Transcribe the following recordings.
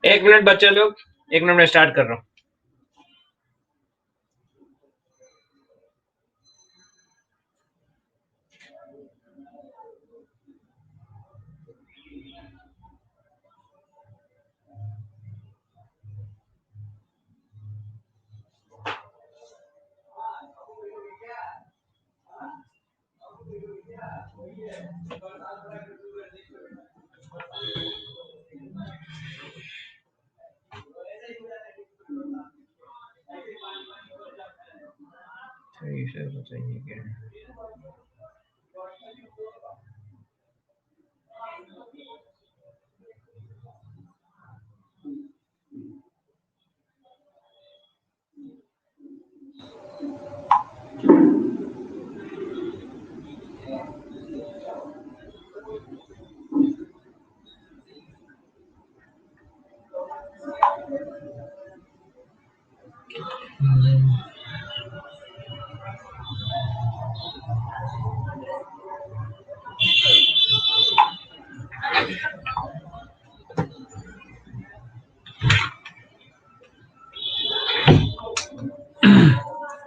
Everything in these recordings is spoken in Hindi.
एक मिनट बच्चे लोग, 1 मिनट में स्टार्ट कर रहा हूँ। सही से बताइए क्या है।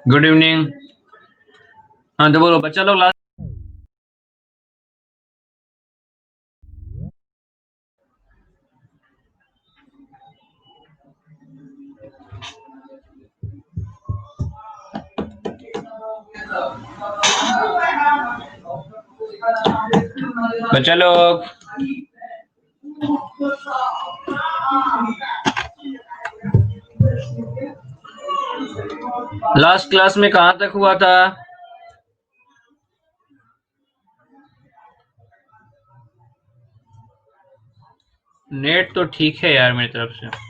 Good evening. हाँ तो बोलो बच्चा लोग। लास्ट बच्चा लोग, लास्ट क्लास में कहाँ तक हुआ था? नेट तो ठीक है यार मेरी तरफ से।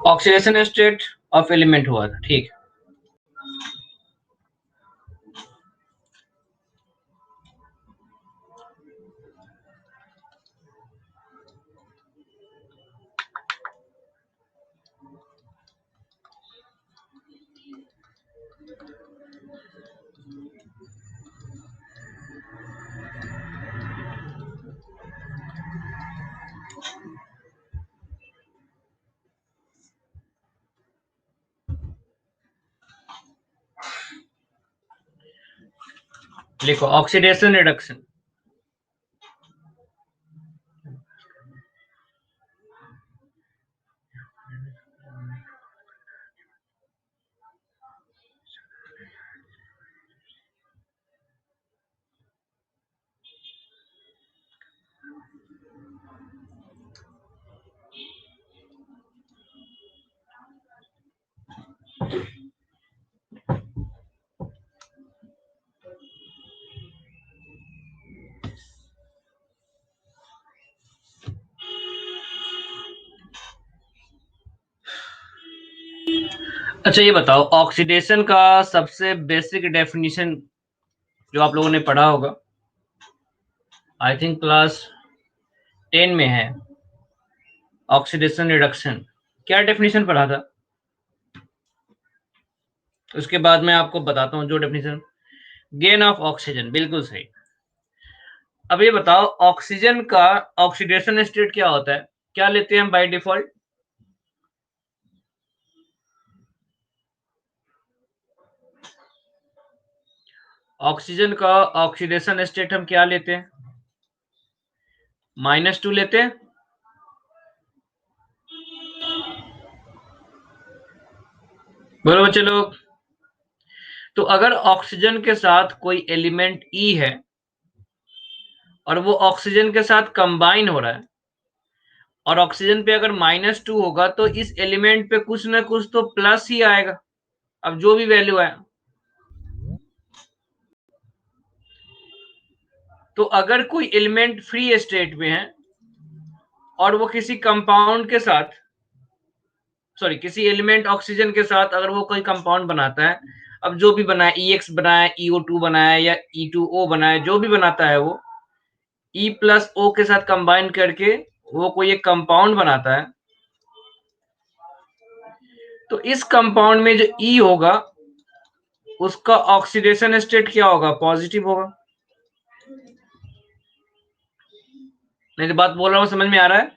ऑक्सीडेशन स्टेट ऑफ एलिमेंट हुआ था, ठीक। लिखो ऑक्सीडेशन रिडक्शन। अच्छा ये बताओ, ऑक्सीडेशन का सबसे बेसिक डेफिनेशन जो आप लोगों ने पढ़ा होगा, आई थिंक क्लास 10 में है, ऑक्सीडेशन रिडक्शन। क्या डेफिनेशन पढ़ा था? उसके बाद मैं आपको बताता हूँ जो डेफिनेशन। गेन ऑफ ऑक्सीजन, बिल्कुल सही। अब ये बताओ, ऑक्सीजन का ऑक्सीडेशन स्टेट क्या होता है? क्या लेते हैं हम बाय डिफॉल्ट? ऑक्सीजन का ऑक्सीडेशन स्टेट हम क्या लेते हैं? -2 लेते हैं। बोलो बच्चे लोग। तो अगर ऑक्सीजन के साथ कोई एलिमेंट ई है और वो ऑक्सीजन के साथ कंबाइन हो रहा है और ऑक्सीजन पे अगर -2 होगा तो इस एलिमेंट पे कुछ ना कुछ तो प्लस ही आएगा। अब जो भी वैल्यू है, तो अगर कोई एलिमेंट फ्री स्टेट में है और वो किसी कंपाउंड के साथ, सॉरी किसी एलिमेंट ऑक्सीजन के साथ अगर वो कोई कंपाउंड बनाता है, अब जो भी बनाए, EX बनाए, EO2 बनाए या E2O बनाए, जो भी बनाता है वो E प्लस O के साथ कंबाइन करके वो कोई एक कंपाउंड बनाता है, तो इस कंपाउंड में जो E होगा उसका ऑक्सीडेशन स्टेट क्या होगा? पॉजिटिव होगा। नहीं तो बात बोल रहा हूं, समझ में आ रहा है?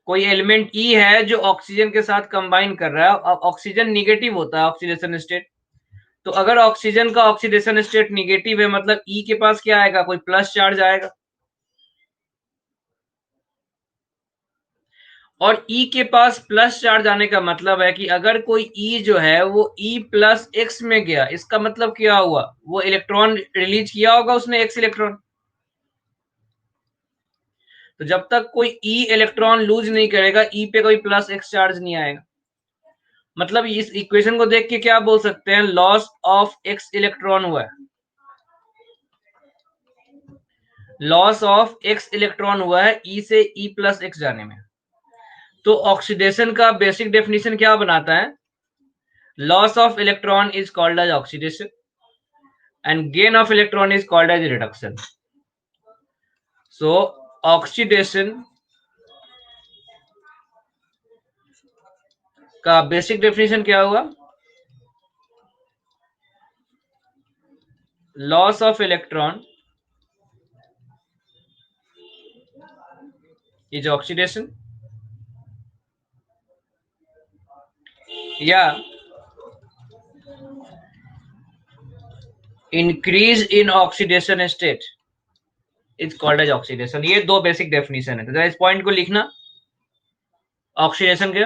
कोई एलिमेंट E है जो ऑक्सीजन के साथ कंबाइन कर रहा है, अब ऑक्सीजन निगेटिव होता है ऑक्सीडेशन स्टेट, तो अगर ऑक्सीजन का ऑक्सीडेशन स्टेट निगेटिव है मतलब E के पास क्या आएगा? कोई प्लस चार्ज आएगा। और E के पास प्लस चार्ज आने का मतलब है कि अगर कोई E जो है वो E प्लस एक्स में गया, इसका मतलब क्या हुआ? वो इलेक्ट्रॉन रिलीज किया होगा उसने, एक्स इलेक्ट्रॉन। तो जब तक कोई E इलेक्ट्रॉन लूज नहीं करेगा, E पे कोई प्लस एक्स चार्ज नहीं आएगा। मतलब इस इक्वेशन को देख के क्या बोल सकते हैं? लॉस ऑफ एक्स इलेक्ट्रॉन हुआ है, लॉस ऑफ एक्स इलेक्ट्रॉन हुआ है E से E प्लस एक्स जाने में। तो ऑक्सीडेशन का बेसिक डेफिनेशन क्या बनाता है? Loss of electron is called as oxidation and gain of electron is called as reduction. So oxidation का बेसिक डेफिनेशन क्या हुआ? Loss of electron is oxidation, या increase in oxidation state is called as oxidation. ये दो बेसिक डेफिनेशन है, तो इस पॉइंट को लिखना ऑक्सीडेशन के।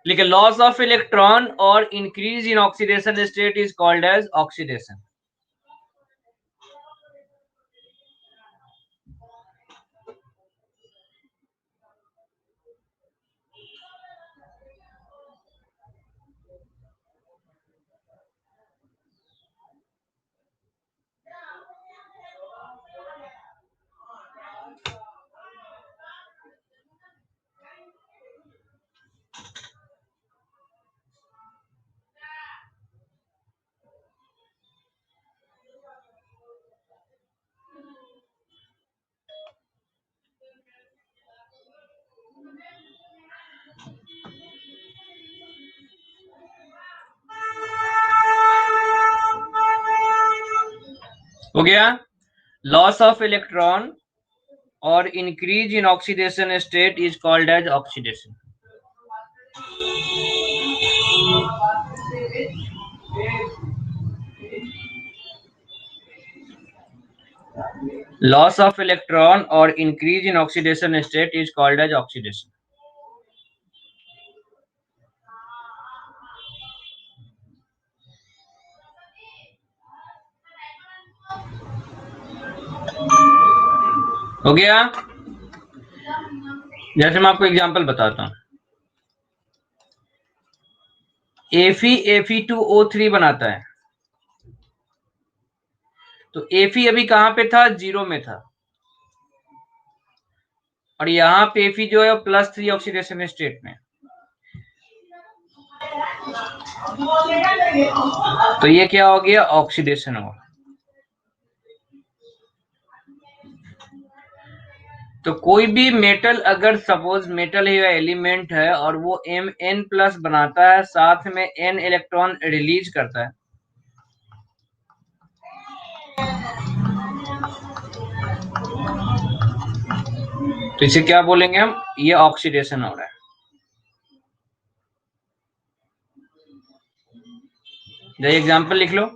लिखे लॉस ऑफ इलेक्ट्रॉन और increase in oxidation state is called as oxidation. हो गया? लॉस ऑफ इलेक्ट्रॉन और increase in oxidation state is called as oxidation. Loss of electron और increase in oxidation state is called as oxidation. हो गया? जैसे मैं आपको एग्जांपल बताता हूं, Fe2O3 बनाता है, तो Fe अभी कहां पे था? 0 में था, और यहाँ पे Fe जो है +3 ऑक्सीडेशन स्टेट में। तो ये क्या हो गया? ऑक्सीडेशन हो। तो कोई भी मेटल, अगर सपोज मेटल है या एलिमेंट है और वो Mn+ बनाता है, साथ में n इलेक्ट्रॉन रिलीज करता है, तो इसे क्या बोलेंगे हम? ये ऑक्सीडेशन हो रहा है। जैसे एग्जांपल लिख लो,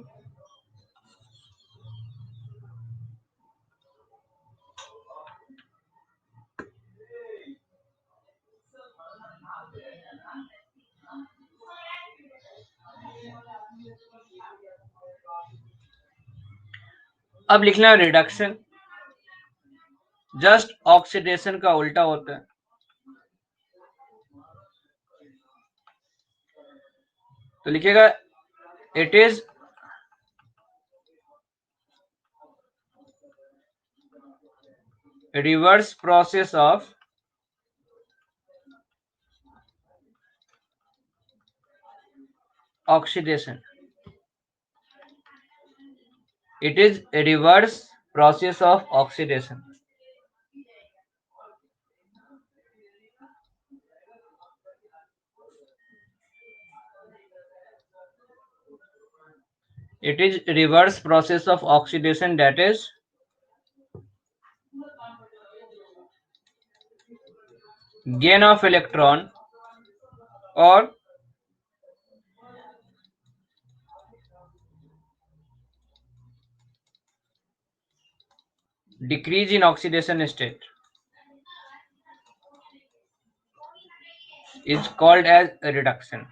अब लिखना रिडक्शन, जस्ट ऑक्सीडेशन का उल्टा होता है। तो लिखिएगा it is reverse process of oxidation. It is a reverse process of oxidation. It is reverse process of oxidation, that is gain of electron or decrease in oxidation state is called as a reduction.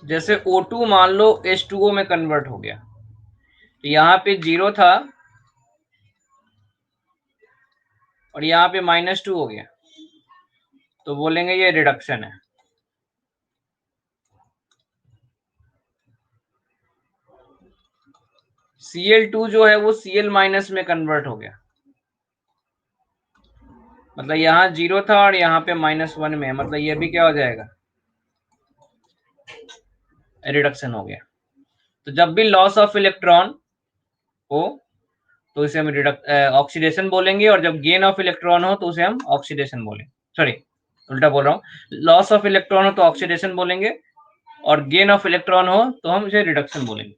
जैसे O2 मान लो H2O में कन्वर्ट हो गया, तो यहाँ पे 0 था और यहाँ पे -2 हो गया, तो बोलेंगे ये रिडक्शन है। Cl2 जो है वो Cl- में कन्वर्ट हो गया, मतलब यहाँ 0 था और यहाँ पे -1 में, मतलब ये भी क्या हो जाएगा, रिडक्शन हो गया। तो जब भी लॉस ऑफ इलेक्ट्रॉन हो तो इसे हम ऑक्सीडेशन बोलेंगे, और जब गेन ऑफ इलेक्ट्रॉन हो तो उसे हम ऑक्सीडेशन बोलेंगे। सॉरी, उल्टा बोल रहा हूँ, लॉस ऑफ इलेक्ट्रॉन हो तो ऑक्सीडेशन बोलेंगे और गेन ऑफ इलेक्ट्रॉन हो तो हम इसे रिडक्शन बोलेंगे।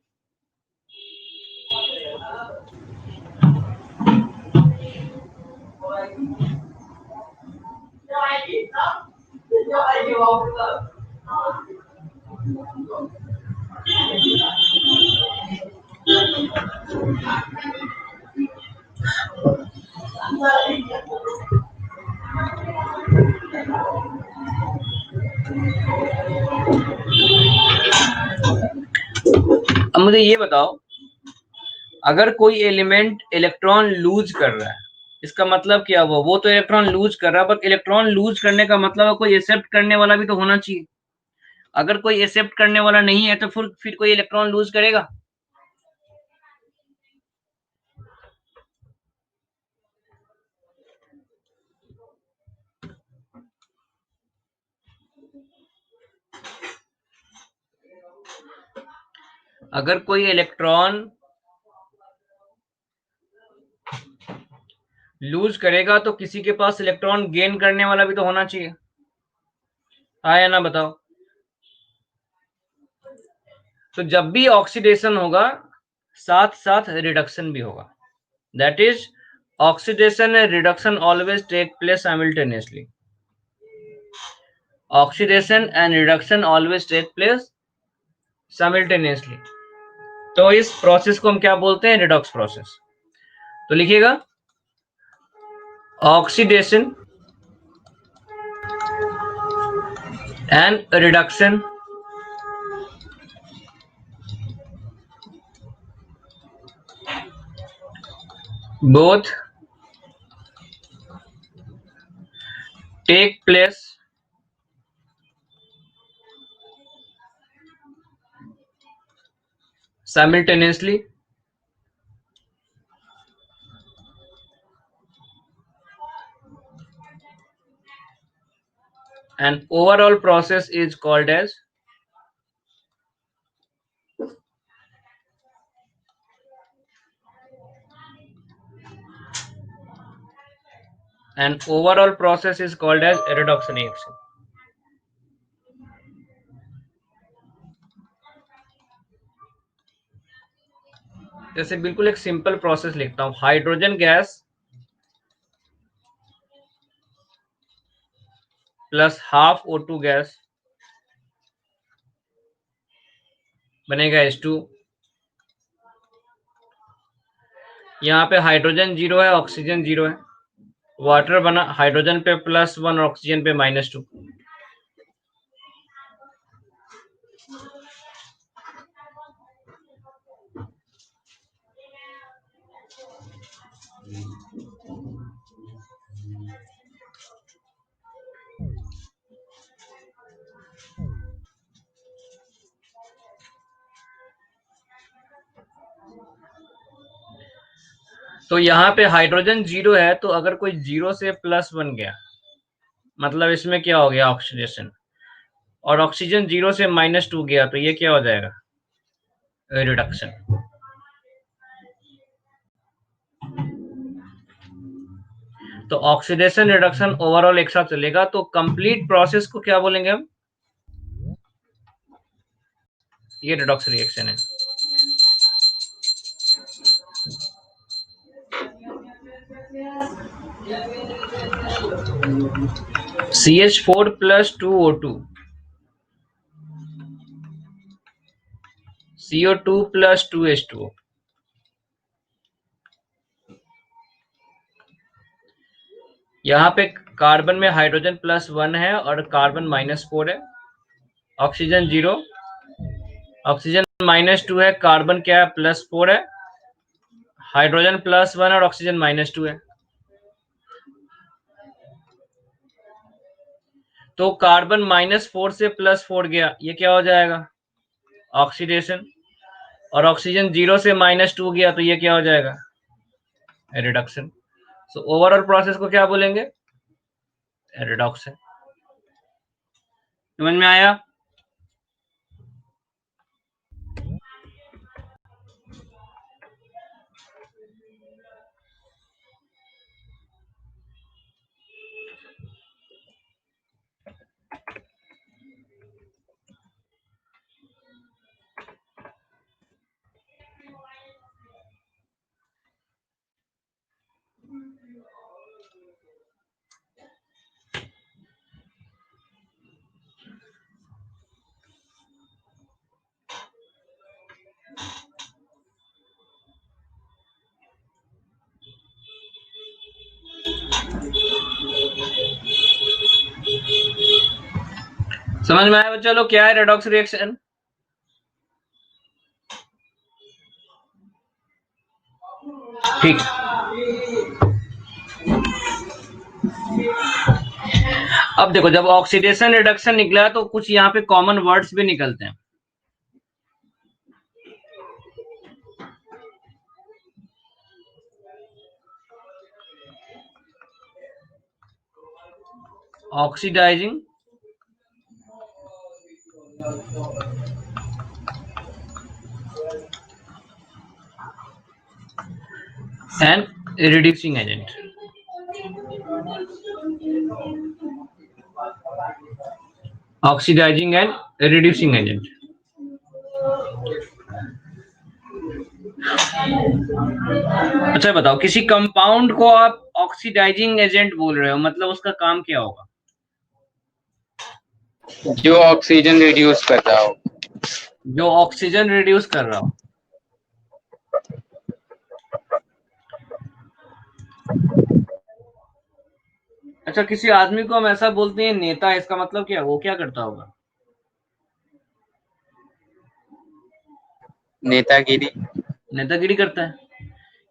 अब मुझे ये बताओ, अगर कोई एलिमेंट इलेक्ट्रॉन लूज कर रहा है, इसका मतलब क्या हुआ, वो तो इलेक्ट्रॉन लूज कर रहा है, बट इलेक्ट्रॉन लूज करने का मतलब कोई एक्सेप्ट करने वाला भी तो होना चाहिए। अगर कोई एक्सेप्ट करने वाला नहीं है तो फिर कोई इलेक्ट्रॉन लूज करेगा? अगर कोई इलेक्ट्रॉन लूज करेगा तो किसी के पास इलेक्ट्रॉन गेन करने वाला भी तो होना चाहिए, हाँ या ना बताओ। तो जब भी ऑक्सीडेशन होगा साथ साथ रिडक्शन भी होगा, that is oxidation and reduction always take place simultaneously. Oxidation and reduction always take place simultaneously. तो इस प्रोसेस को हम क्या बोलते हैं, रिडॉक्स प्रोसेस। तो लिखिएगा, oxidation and reduction both take place simultaneously and overall process is called as redox reaction। जैसे बिल्कुल एक सिंपल प्रोसेस लिखता हूं, hydrogen gas plus half O2 gas बनेगा H2। यहाँ पे हाइड्रोजन 0 है, ऑक्सीजन 0 है, वाटर बना हाइड्रोजन पे +1 और ऑक्सीजन पे -2। तो यहाँ पे हाइड्रोजन 0 है, तो अगर कोई 0 से प्लस बन गया, मतलब इसमें क्या हो गया ऑक्सीडेशन, और ऑक्सीजन 0 से -2 गया, तो ये क्या हो जाएगा, रिडक्शन। तो ऑक्सीडेशन रिडक्शन ओवरऑल एक साथ चलेगा, तो कंप्लीट प्रोसेस को क्या बोलेंगे हम, ये रिडॉक्स रिएक्शन है। CH4 + 2O2, CO2 + 2H2O। यहाँ पे कार्बन में हाइड्रोजन +1 है और कार्बन -4 है, ऑक्सीजन 0, ऑक्सीजन -2 है, कार्बन क्या है +4 है, हाइड्रोजन +1 और ऑक्सीजन -2 है। तो कार्बन -4 से +4 गया, ये क्या हो जाएगा, ऑक्सीडेशन, और ऑक्सीजन 0 से -2 गया, तो ये क्या हो जाएगा, रिडक्शन। सो ओवरऑल प्रोसेस को क्या बोलेंगे, रिडॉक्स है। समझ में आया? समझ में आया बच्चा लोग, क्या है रेडॉक्स रिएक्शन? ठीक। अब देखो, जब ऑक्सीडेशन रिडक्शन निकला तो कुछ यहाँ पे कॉमन वर्ड्स भी निकलते हैं। Oxidising and reducing agent. Oxidising and reducing agent. अच्छा बताओ, किसी कंपाउंड को आप ऑक्सीडाइजिंग एजेंट बोल रहे हो, मतलब उसका काम क्या होगा? जो ऑक्सीजन रिड्यूस कर रहा हो। जो ऑक्सीजन रिड्यूस कर रहा हो। अच्छा, किसी आदमी को हम ऐसा बोलते हैं नेता, इसका मतलब क्या, वो क्या करता होगा? नेतागिरी। नेतागिरी करता है।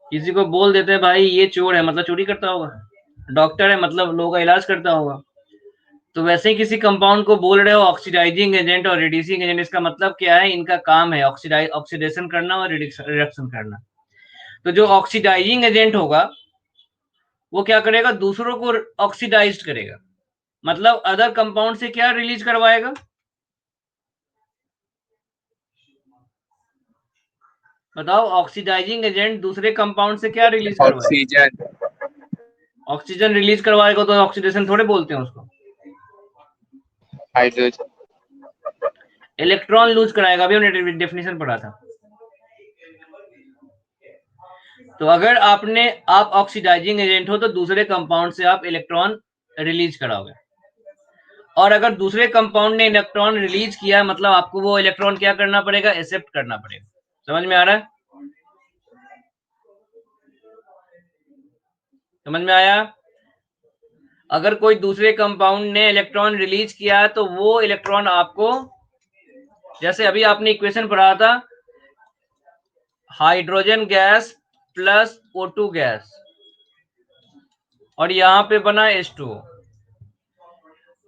किसी को बोल देते हैं भाई ये चोर है, मतलब चोरी करता होगा। डॉक्टर है, मतलब लोगों का इलाज करता होगा। तो वैसे ही किसी कंपाउंड को बोल रहे हो ऑक्सीडाइजिंग एजेंट और रिड्यूसिंग एजेंट, इसका मतलब क्या है, इनका काम है ऑक्सीडेशन करना और रिडक्शन करना। तो जो ऑक्सीडाइजिंग एजेंट होगा वो क्या करेगा, दूसरों को ऑक्सीडाइज करेगा, मतलब अदर कंपाउंड से क्या रिलीज करवाएगा, बताओ। ऑक्सीडाइजिंग एजेंट दूसरे कंपाउंड से क्या रिलीज करवाएगा, ऑक्सीजन। ऑक्सीजन रिलीज करवाएगा, तो ऑक्सीडेशन थोड़े बोलते हैं उसको। हाइड्रोजन। इलेक्ट्रॉन लूज कराएगा, अभी हमने डेफिनेशन पढ़ा था। तो अगर आप ऑक्सीडाइजिंग एजेंट हो तो दूसरे कंपाउंड से आप इलेक्ट्रॉन रिलीज कराओगे, और अगर दूसरे कंपाउंड ने इलेक्ट्रॉन रिलीज किया, मतलब आपको वो इलेक्ट्रॉन क्या करना पड़ेगा, एक्सेप्ट करना पड़ेगा। समझ में आ रहा है? समझ में आया? अगर कोई दूसरे कंपाउंड ने इलेक्ट्रॉन रिलीज किया तो वो इलेक्ट्रॉन आपको, जैसे अभी आपने इक्वेशन पढ़ा था, हाइड्रोजन गैस + O2 गैस, और यहाँ पे बना H2O।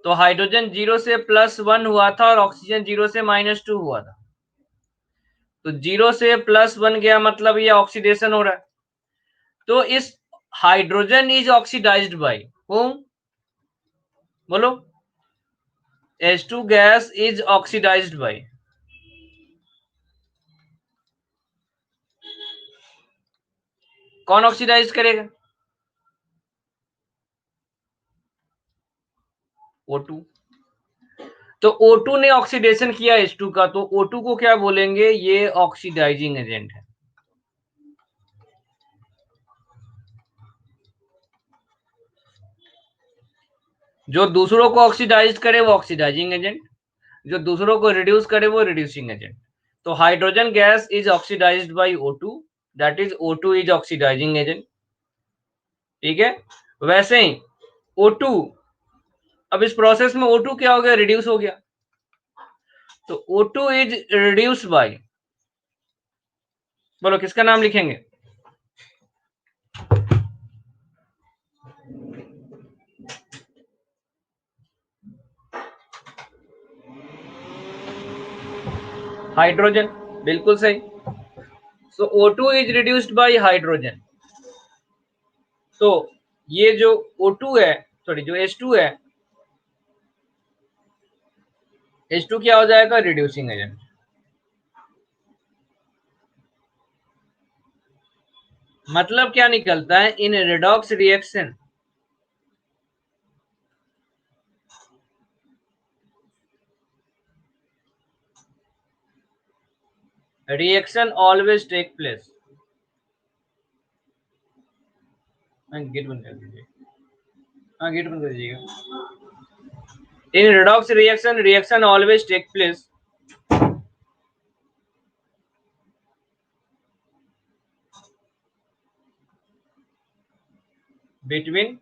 तो हाइड्रोजन 0 से +1 हुआ था और ऑक्सीजन 0 से -2 हुआ था। तो 0 से +1 गया मतलब ये ऑक्सीडेशन हो रहा है। तो इस hydrogen is oxidised by whom? बोलो। H2 gas is oxidised by, कौन ऑक्सीडाइज करेगा? O2। तो O2 ने ऑक्सीडेशन किया H2 का, तो O2 को क्या बोलेंगे? ये ऑक्सीडाइजिंग एजेंट है। जो दूसरों को ऑक्सीडाइज करे वो ऑक्सीडाइजिंग एजेंट, जो दूसरों को रिड्यूस करे वो रिड्यूसिंग एजेंट। तो hydrogen gas is oxidised by O2, that is O2 is oxidising agent. ठीक है, वैसे ही O2, अब इस प्रोसेस में O2 क्या हो गया? रिड्यूस हो गया। तो O2 इज रिड्यूस बाय, बोलो किसका नाम लिखेंगे? हाइड्रोजन, बिल्कुल सही। सो O2 is reduced by hydrogen. तो ये जो O2 है, सॉरी जो H2 है, H2 क्या हो जाएगा? Reducing agent. मतलब क्या निकलता है? In redox reaction reaction always take place. Gate बंद कर दीजिए, हाँ गेट बंद कर दीजिएगा। In redox reaction reaction always take place between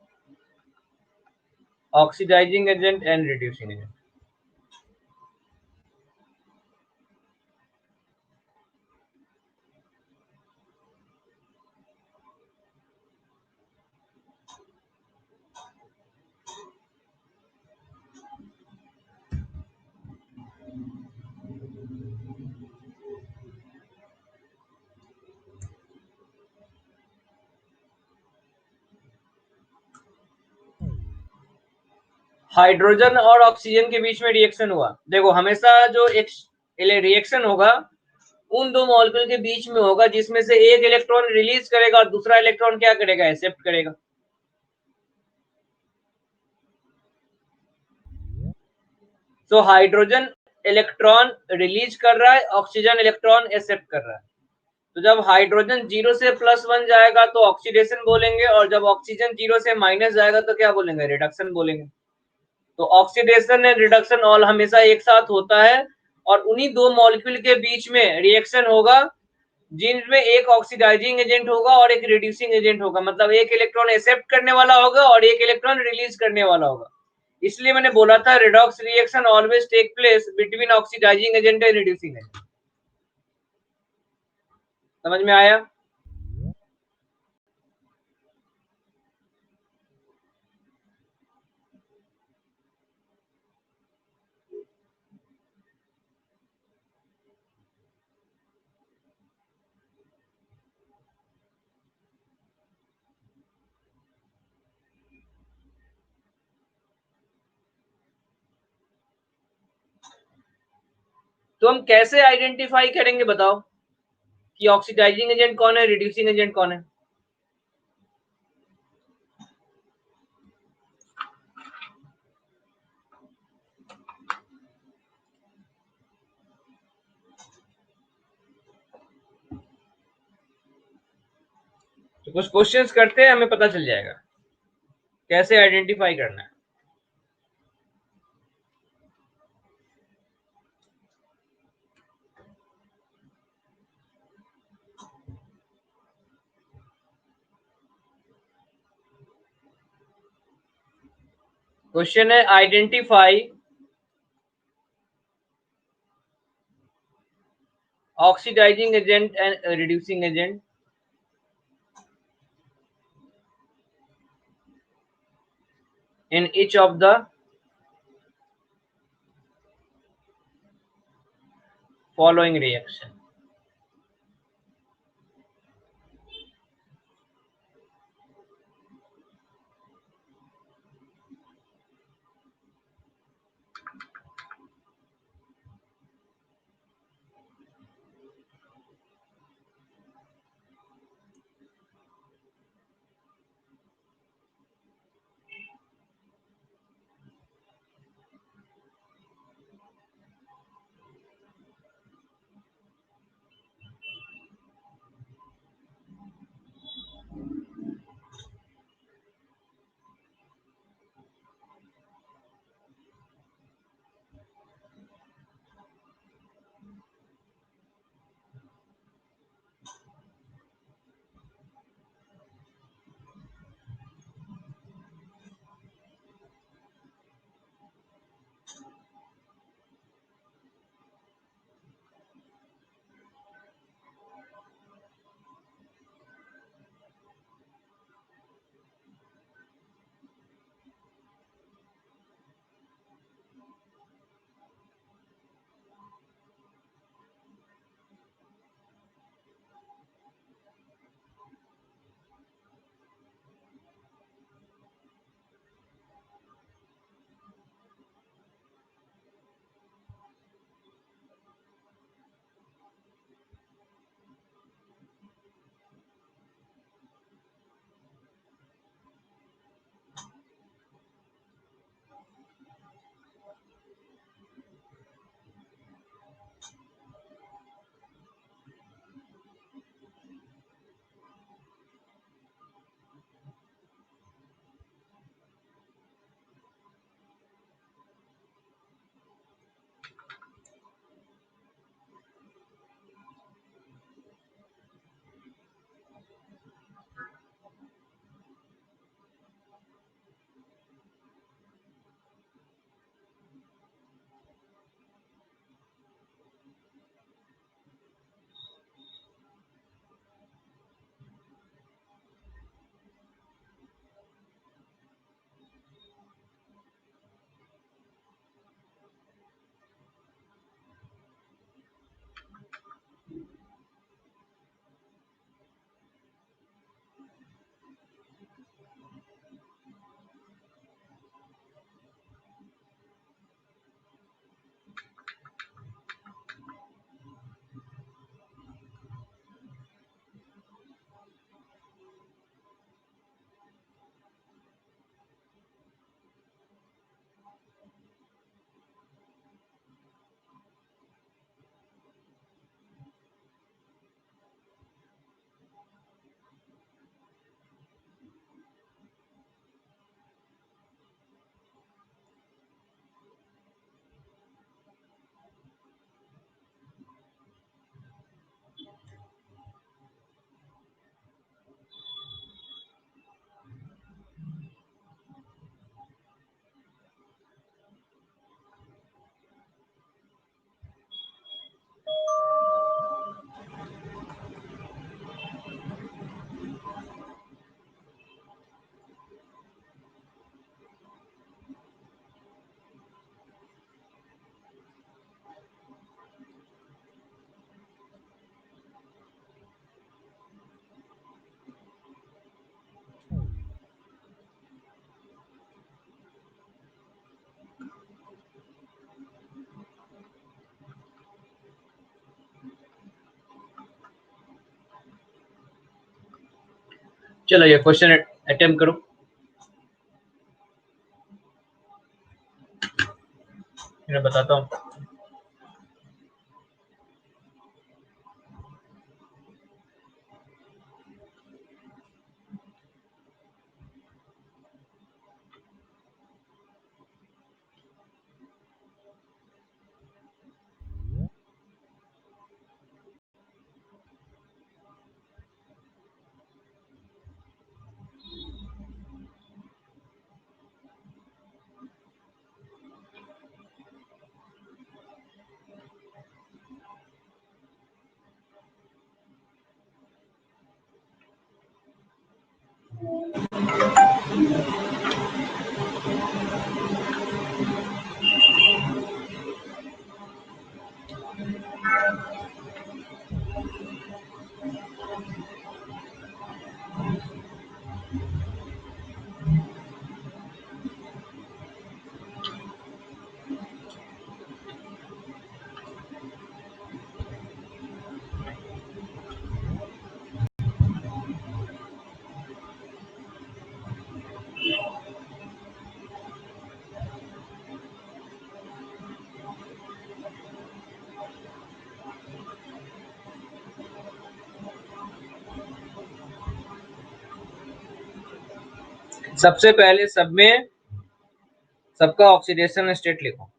oxidising agent and reducing agent. Hydrogen और ऑक्सीजन के बीच में रिएक्शन हुआ। देखो हमेशा जो एक रिएक्शन होगा उन दो मॉलिक्यूल के बीच में होगा जिसमें से एक इलेक्ट्रॉन रिलीज करेगा और दूसरा इलेक्ट्रॉन क्या करेगा? एक्सेप्ट करेगा। तो हाइड्रोजन इलेक्ट्रॉन रिलीज कर रहा है, ऑक्सीजन इलेक्ट्रॉन एक्सेप्ट कर रहा है। तो जब हाइड्रोजन 0 से +1 जाएगा तो ऑक्सीडेशन बोलेंगे, और जब ऑक्सीजन 0 से माइनस जाएगा तो क्या बोलेंगे? रिडक्शन बोलेंगे। तो ऑक्सीडेशन एंड रिडक्शन ऑल हमेशा एक साथ होता है, और उन्हीं दो मॉलिक्यूल के बीच में रिएक्शन होगा जिनमें एक ऑक्सीडाइजिंग एजेंट होगा और एक रिड्यूसिंग एजेंट होगा। मतलब एक इलेक्ट्रॉन एक्सेप्ट करने वाला होगा और एक इलेक्ट्रॉन रिलीज करने वाला होगा। इसलिए मैंने बोला था redox reaction always take place between oxidising agent and reducing agent. समझ में आया? तो हम कैसे आइडेंटिफाई करेंगे बताओ कि ऑक्सीडाइजिंग एजेंट कौन है, रिड्यूसिंग एजेंट कौन है? तो कुछ क्वेश्चंस करते हैं, हमें पता चल जाएगा कैसे आइडेंटिफाई करना है। क्वेश्चन है identify oxidising agent and reducing agent in each of the following reaction. चलो ये क्वेश्चन अटेम्प्ट करो। मैं बताता हूँ। सबसे पहले सब में सबका ऑक्सीडेशन स्टेट लिखो।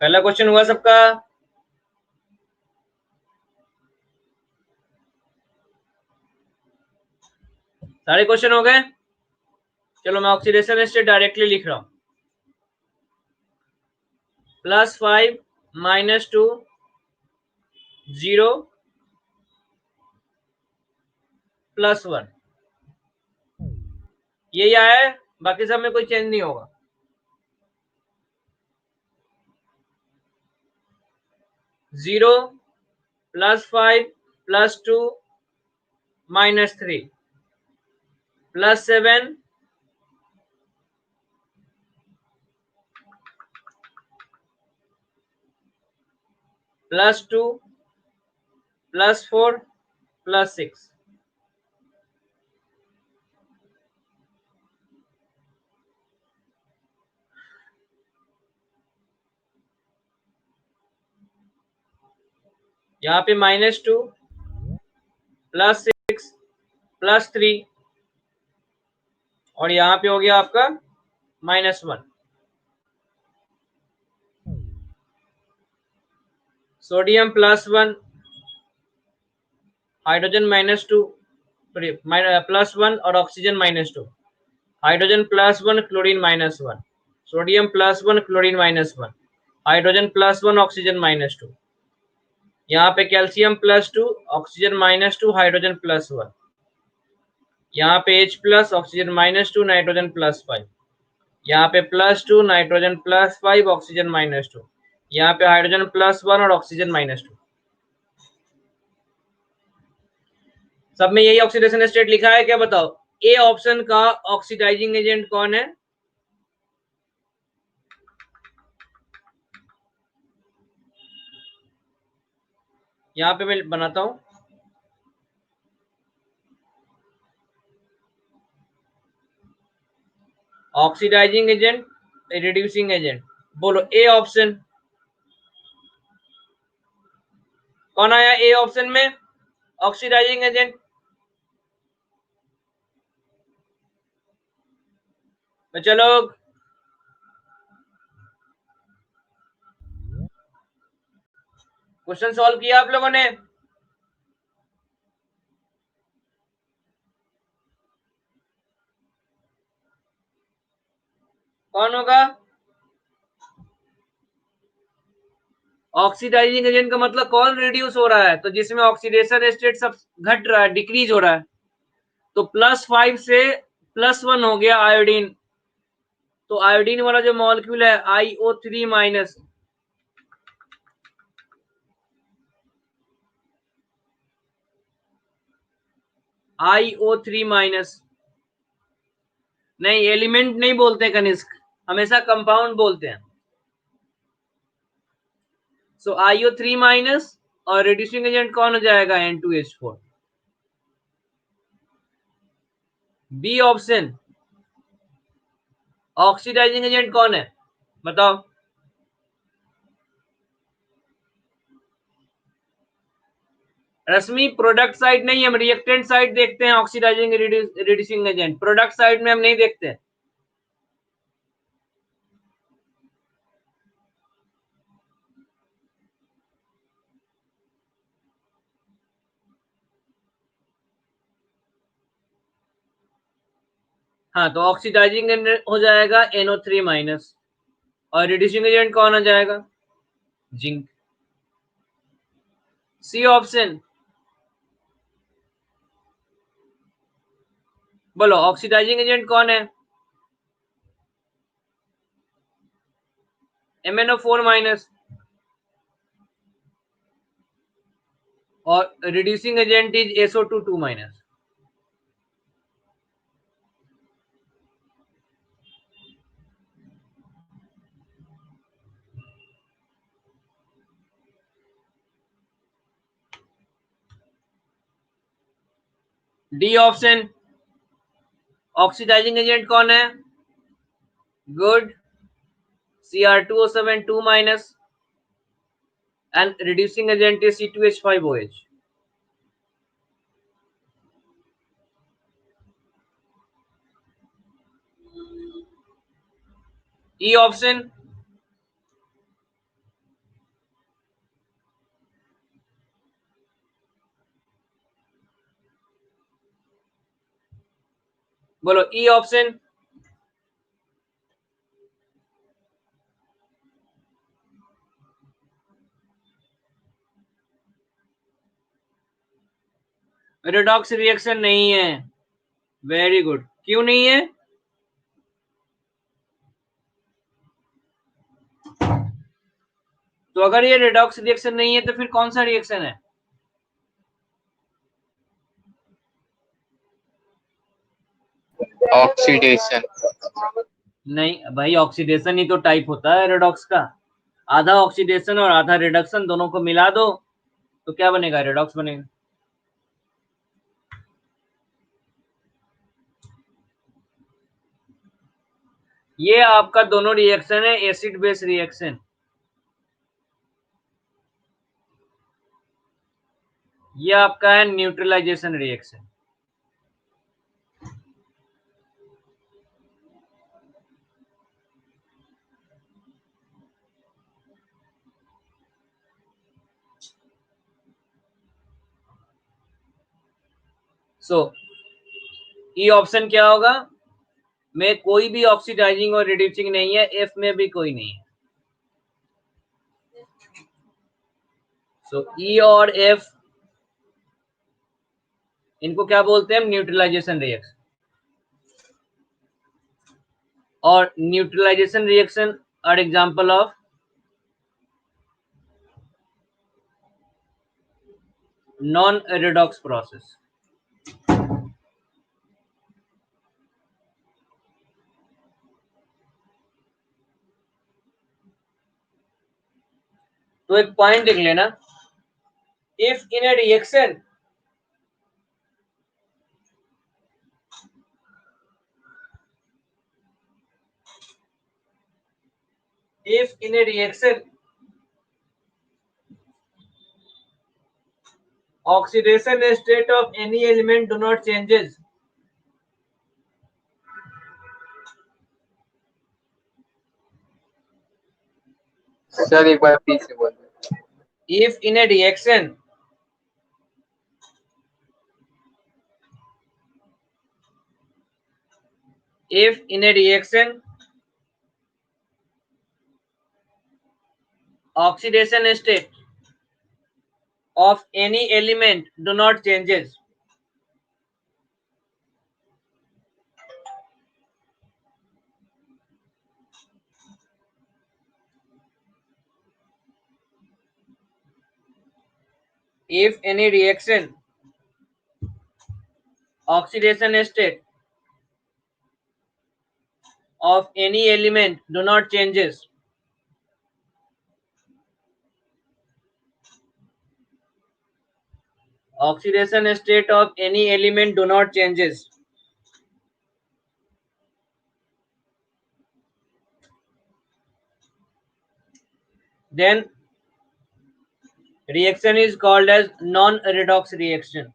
पहला क्वेश्चन हुआ सबका। सारे क्वेश्चन हो गए। चलो मैं ऑक्सीडेशन स्टेट डायरेक्टली लिख रहा हूं। +5 -2 0 +1 यही आया है, बाकी सब में कोई चेंज नहीं होगा। 0 +5 +2 -3 +7 +2 +4 +6 यहाँ पे -2 +6 +3 और यहाँ पे हो गया आपका -1। सोडियम +1 हाइड्रोजन -2 +1 और oxygen -2। Hydrogen +1 chlorine -1 sodium +1 chlorine -1 hydrogen +1 oxygen -2। यहाँ पे कैल्शियम +2 ऑक्सीजन -2 हाइड्रोजन +1। यहाँ पे H+ ऑक्सीजन -2 नाइट्रोजन +5। यहाँ पे +2, नाइट्रोजन +5, ऑक्सीजन -2। यहाँ पे हाइड्रोजन +1 और ऑक्सीजन -2। सब में यही ऑक्सीडेशन स्टेट लिखा है क्या, बताओ। ए ऑप्शन का ऑक्सीडाइजिंग एजेंट कौन है? यहाँ पे मैं बनाता हूं, ऑक्सीडाइजिंग एजेंट, रिड्यूसिंग एजेंट। बोलो ए ऑप्शन कौन आया ए ऑप्शन में, ऑक्सीडाइजिंग एजेंट। तो चलो, क्वेश्चन सॉल्व किया आप लोगों ने? कौन होगा? ऑक्सीडाइजिंग एजेंट का मतलब कौन रिड्यूस हो रहा है, तो जिसमें ऑक्सीडेशन स्टेट सब घट रहा है, डिक्रीज हो रहा है। तो +5 से +1 हो गया आयोडीन। तो आयोडीन वाला जो मॉलिक्यूल है IO3-, IO3-। नहीं, एलिमेंट नहीं बोलते कनिष्क, हमेशा कंपाउंड बोलते हैं। सो IO3- और रिड्यूसिंग एजेंट कौन हो जाएगा, N2H4। B option oxidising agent कौन है, बताओ। रश्मि प्रोडक्ट साइड नहीं, हम रिएक्टेंट साइड देखते हैं। Oxidising reducing agent product side में हम नहीं देखते। हाँ, तो ऑक्सीडाइजिंग एजेंट हो जाएगा NO3-, और रिड्यूसिंग एजेंट कौन हो जाएगा, जिंक। सी ऑप्शन बोलो, ऑक्सीडाइजिंग एजेंट कौन है, MnO4-, और reducing agent is SO2-2-। D option oxidising agent कौन है, good, Cr2O7 2-, and reducing agent is C2H5OH। E option बोलो, ई ऑप्शन रेडॉक्स रिएक्शन नहीं है। वेरी गुड, क्यों नहीं है? तो अगर ये रेडॉक्स रिएक्शन नहीं है तो फिर कौन सा रिएक्शन है? ऑक्सीडेशन। नहीं भाई, ऑक्सीडेशन ही तो टाइप होता है रेडॉक्स का। आधा ऑक्सीडेशन और आधा रिडक्शन, दोनों को मिला दो तो क्या बनेगा, रेडॉक्स बनेगा। ये आपका दोनों रिएक्शन है एसिड बेस रिएक्शन। ये आपका है न्यूट्रलाइजेशन रिएक्शन। सो ई ऑप्शन क्या होगा, में कोई भी ऑक्सीडाइजिंग और रिड्यूसिंग नहीं है, एफ में भी कोई नहीं है। सो ई और एफ, इनको क्या बोलते हैं, न्यूट्रलाइजेशन रिएक्शन। और neutralisation reaction are example of non redox process. तो एक पॉइंट लिख लेना, if in a reaction if in a reaction oxidation state of any element do not changes, sir एक बार फिर से बोल। if in a reaction if in a reaction oxidation state of any element do not changes, if any reaction oxidation state of any element do not changes, oxidation state of any element do not changes, then reaction is called as non-redox reaction.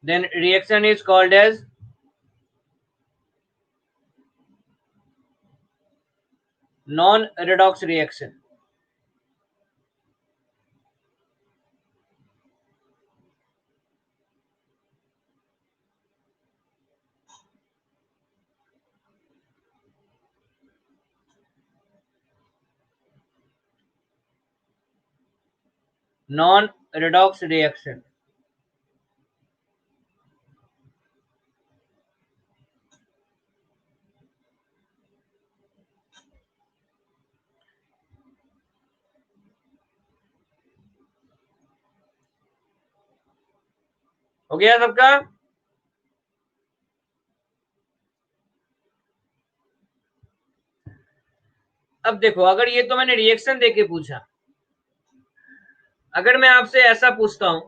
Then reaction is called as non-redox reaction. Non-redox reaction. हो गया सबका? अब देखो, अगर ये तो मैंने रिएक्शन देके पूछा, अगर मैं आपसे ऐसा पूछता हूं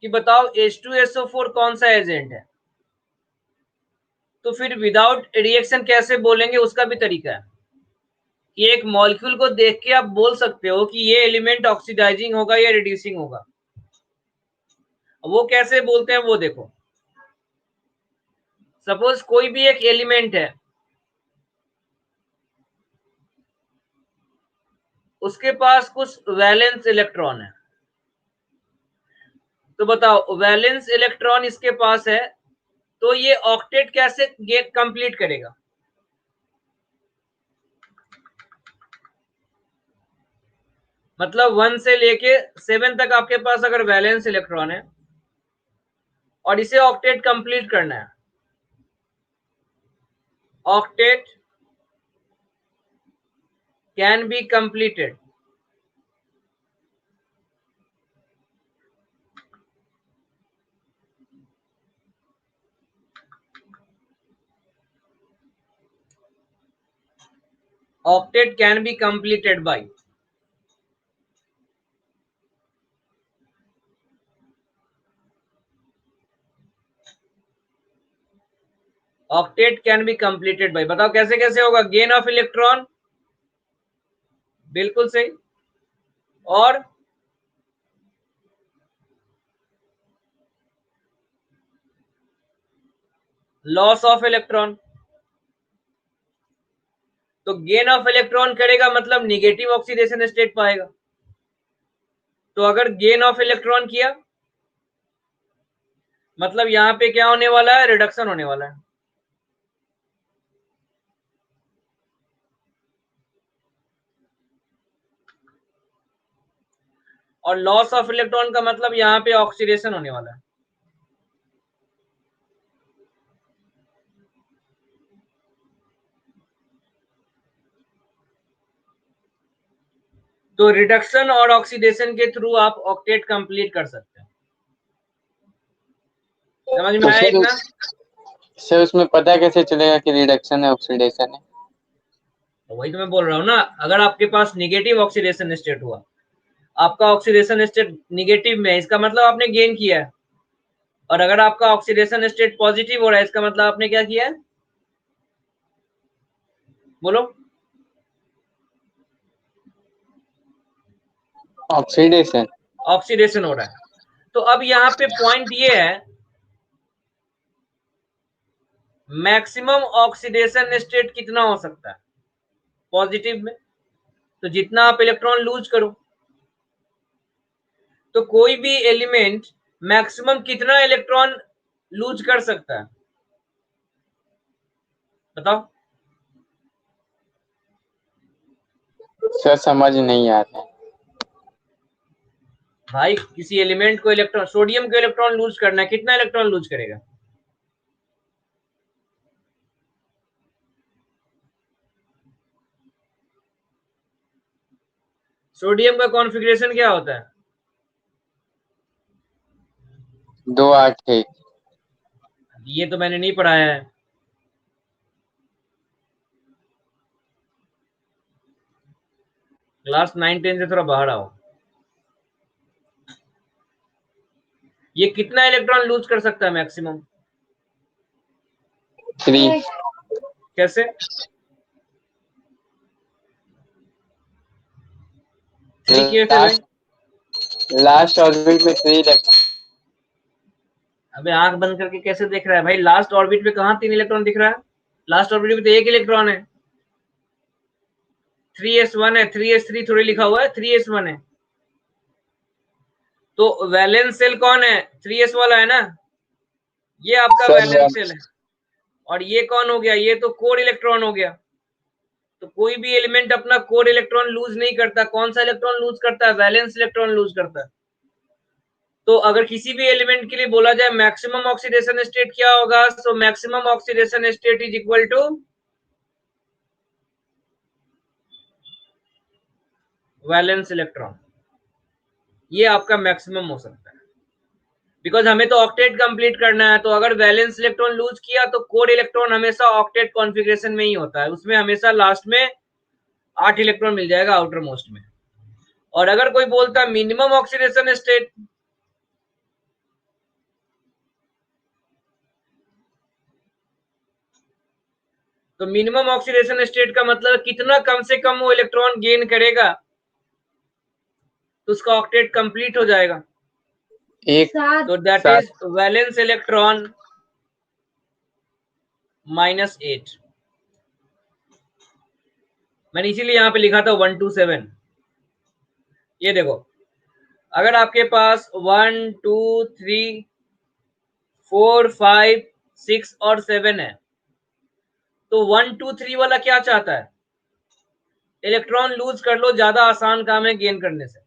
कि बताओ H2SO4 कौन सा एजेंट है, तो फिर विदाउट रिएक्शन कैसे बोलेंगे, उसका भी तरीका है कि एक मॉलिक्यूल को देख के आप बोल सकते हो कि ये एलिमेंट ऑक्सीडाइजिंग होगा या रिड्यूसिंग होगा। वो कैसे बोलते हैं वो देखो। सपोज कोई भी एक एलिमेंट है, उसके पास कुछ वैलेंस इलेक्ट्रॉन है, तो बताओ वैलेंस इलेक्ट्रॉन इसके पास है, तो ये ऑक्टेट कैसे कंप्लीट करेगा? मतलब 1 से लेके 7 तक आपके पास अगर वैलेंस इलेक्ट्रॉन है और इसे ऑक्टेट कंप्लीट करना है, octet can be completed octet can be completed by octet can be completed by, बताओ कैसे कैसे होगा? गेन ऑफ इलेक्ट्रॉन, बिल्कुल सही, और लॉस ऑफ इलेक्ट्रॉन। तो गेन ऑफ इलेक्ट्रॉन करेगा मतलब निगेटिव ऑक्सीडेशन स्टेट पाएगा, तो अगर गेन ऑफ इलेक्ट्रॉन किया मतलब यहां पे क्या होने वाला है? रिडक्शन होने वाला है। और लॉस ऑफ इलेक्ट्रॉन का मतलब यहां पे ऑक्सीडेशन होने वाला है। तो रिडक्शन और ऑक्सीडेशन के थ्रू आप ऑक्टेट कंप्लीट कर सकते हैं। समझ में तो आया इतना? सर उसमें पता कैसे चलेगा कि रिडक्शन है ऑक्सीडेशन है? तो वही तो मैं बोल रहा हूँ ना, अगर आपके पास निगेटिव ऑक्सीडेशन स्टेट हुआ, आपका ऑक्सीडेशन स्टेट निगेटिव में है, इसका मतलब आपने गेन किया है। और अगर आपका ऑक्सीडेशन स्टेट पॉजिटिव हो रहा है, इसका मतलब आपने क्या किया है? बोलो। ऑक्सीडेशन। ऑक्सीडेशन हो रहा है। तो अब यहाँ पे पॉइंट ये है, मैक्सिमम ऑक्सीडेशन स्टेट कितना हो सकता है पॉजिटिव में? तो जितना आप इलेक्ट्रॉन लूज करो, तो कोई भी एलिमेंट मैक्सिमम कितना इलेक्ट्रॉन लूज कर सकता है, बताओ। सर समझ नहीं आ रहा है। भाई किसी एलिमेंट को इलेक्ट्रॉन, सोडियम को इलेक्ट्रॉन लूज करना है, कितना इलेक्ट्रॉन लूज करेगा? सोडियम का कॉन्फ़िगरेशन क्या होता है? 281। ये तो मैंने नहीं पढ़ाया है। क्लास 9-10 से थोड़ा बाहर आओ। ये कितना इलेक्ट्रॉन लूज कर सकता है मैक्सिमम? 3। कैसे? 3 कैसे भाई? लास्ट ऑर्बिट में 3 इलेक्ट्रॉन। अबे आंख बंद करके कैसे देख रहा है भाई? लास्ट ऑर्बिट में कहाँ 3 इलेक्ट्रॉन दिख रहा है? लास्ट ऑर्बिट में तो 1 इलेक्ट्रॉन है। 3s1 है, 3s3 थोड़ी लिखा हुआ है, 3s1 है। तो वैलेंस सेल कौन है? 3s वाला है ना, ये आपका सर वैलेंस सेल है। और ये कौन हो गया? ये तो कोर इलेक्ट्रॉन हो गया। तो कोई भी एलिमेंट अपना कोर इलेक्ट्रॉन लूज नहीं करता। कौन सा इलेक्ट्रॉन लूज करता है? वैलेंस इलेक्ट्रॉन लूज करता है। तो अगर किसी भी एलिमेंट के लिए बोला जाए मैक्सिमम ऑक्सीडेशन स्टेट क्या होगा, तो maximum oxidation state is equal to valence electron. ये आपका मैक्सिमम हो सकता है, बिकॉज हमें तो ऑक्टेट कंप्लीट करना है। तो अगर वैलेंस इलेक्ट्रॉन लूज किया तो कोर इलेक्ट्रॉन हमेशा ऑक्टेट कॉन्फ़िगरेशन में ही होता है, उसमें हमेशा लास्ट में 8 इलेक्ट्रॉन मिल जाएगा आउटर मोस्ट में। और अगर कोई बोलता है मिनिमम ऑक्सीडेशन स्टेट, तो मिनिमम ऑक्सीडेशन स्टेट का मतलब कितना कम से कम वो इलेक्ट्रॉन गेन करेगा तो उसका ऑक्टेट कंप्लीट हो जाएगा। एक तो दैट इज वैलेंस इलेक्ट्रॉन -8। मैंने इसीलिए यहां पे लिखा था 127। ये देखो, अगर आपके पास 1 2 3 4 5 6 और 7 है, तो 1 2 3 वाला क्या चाहता है? इलेक्ट्रॉन लूज कर लो, ज्यादा आसान काम है गेन करने से।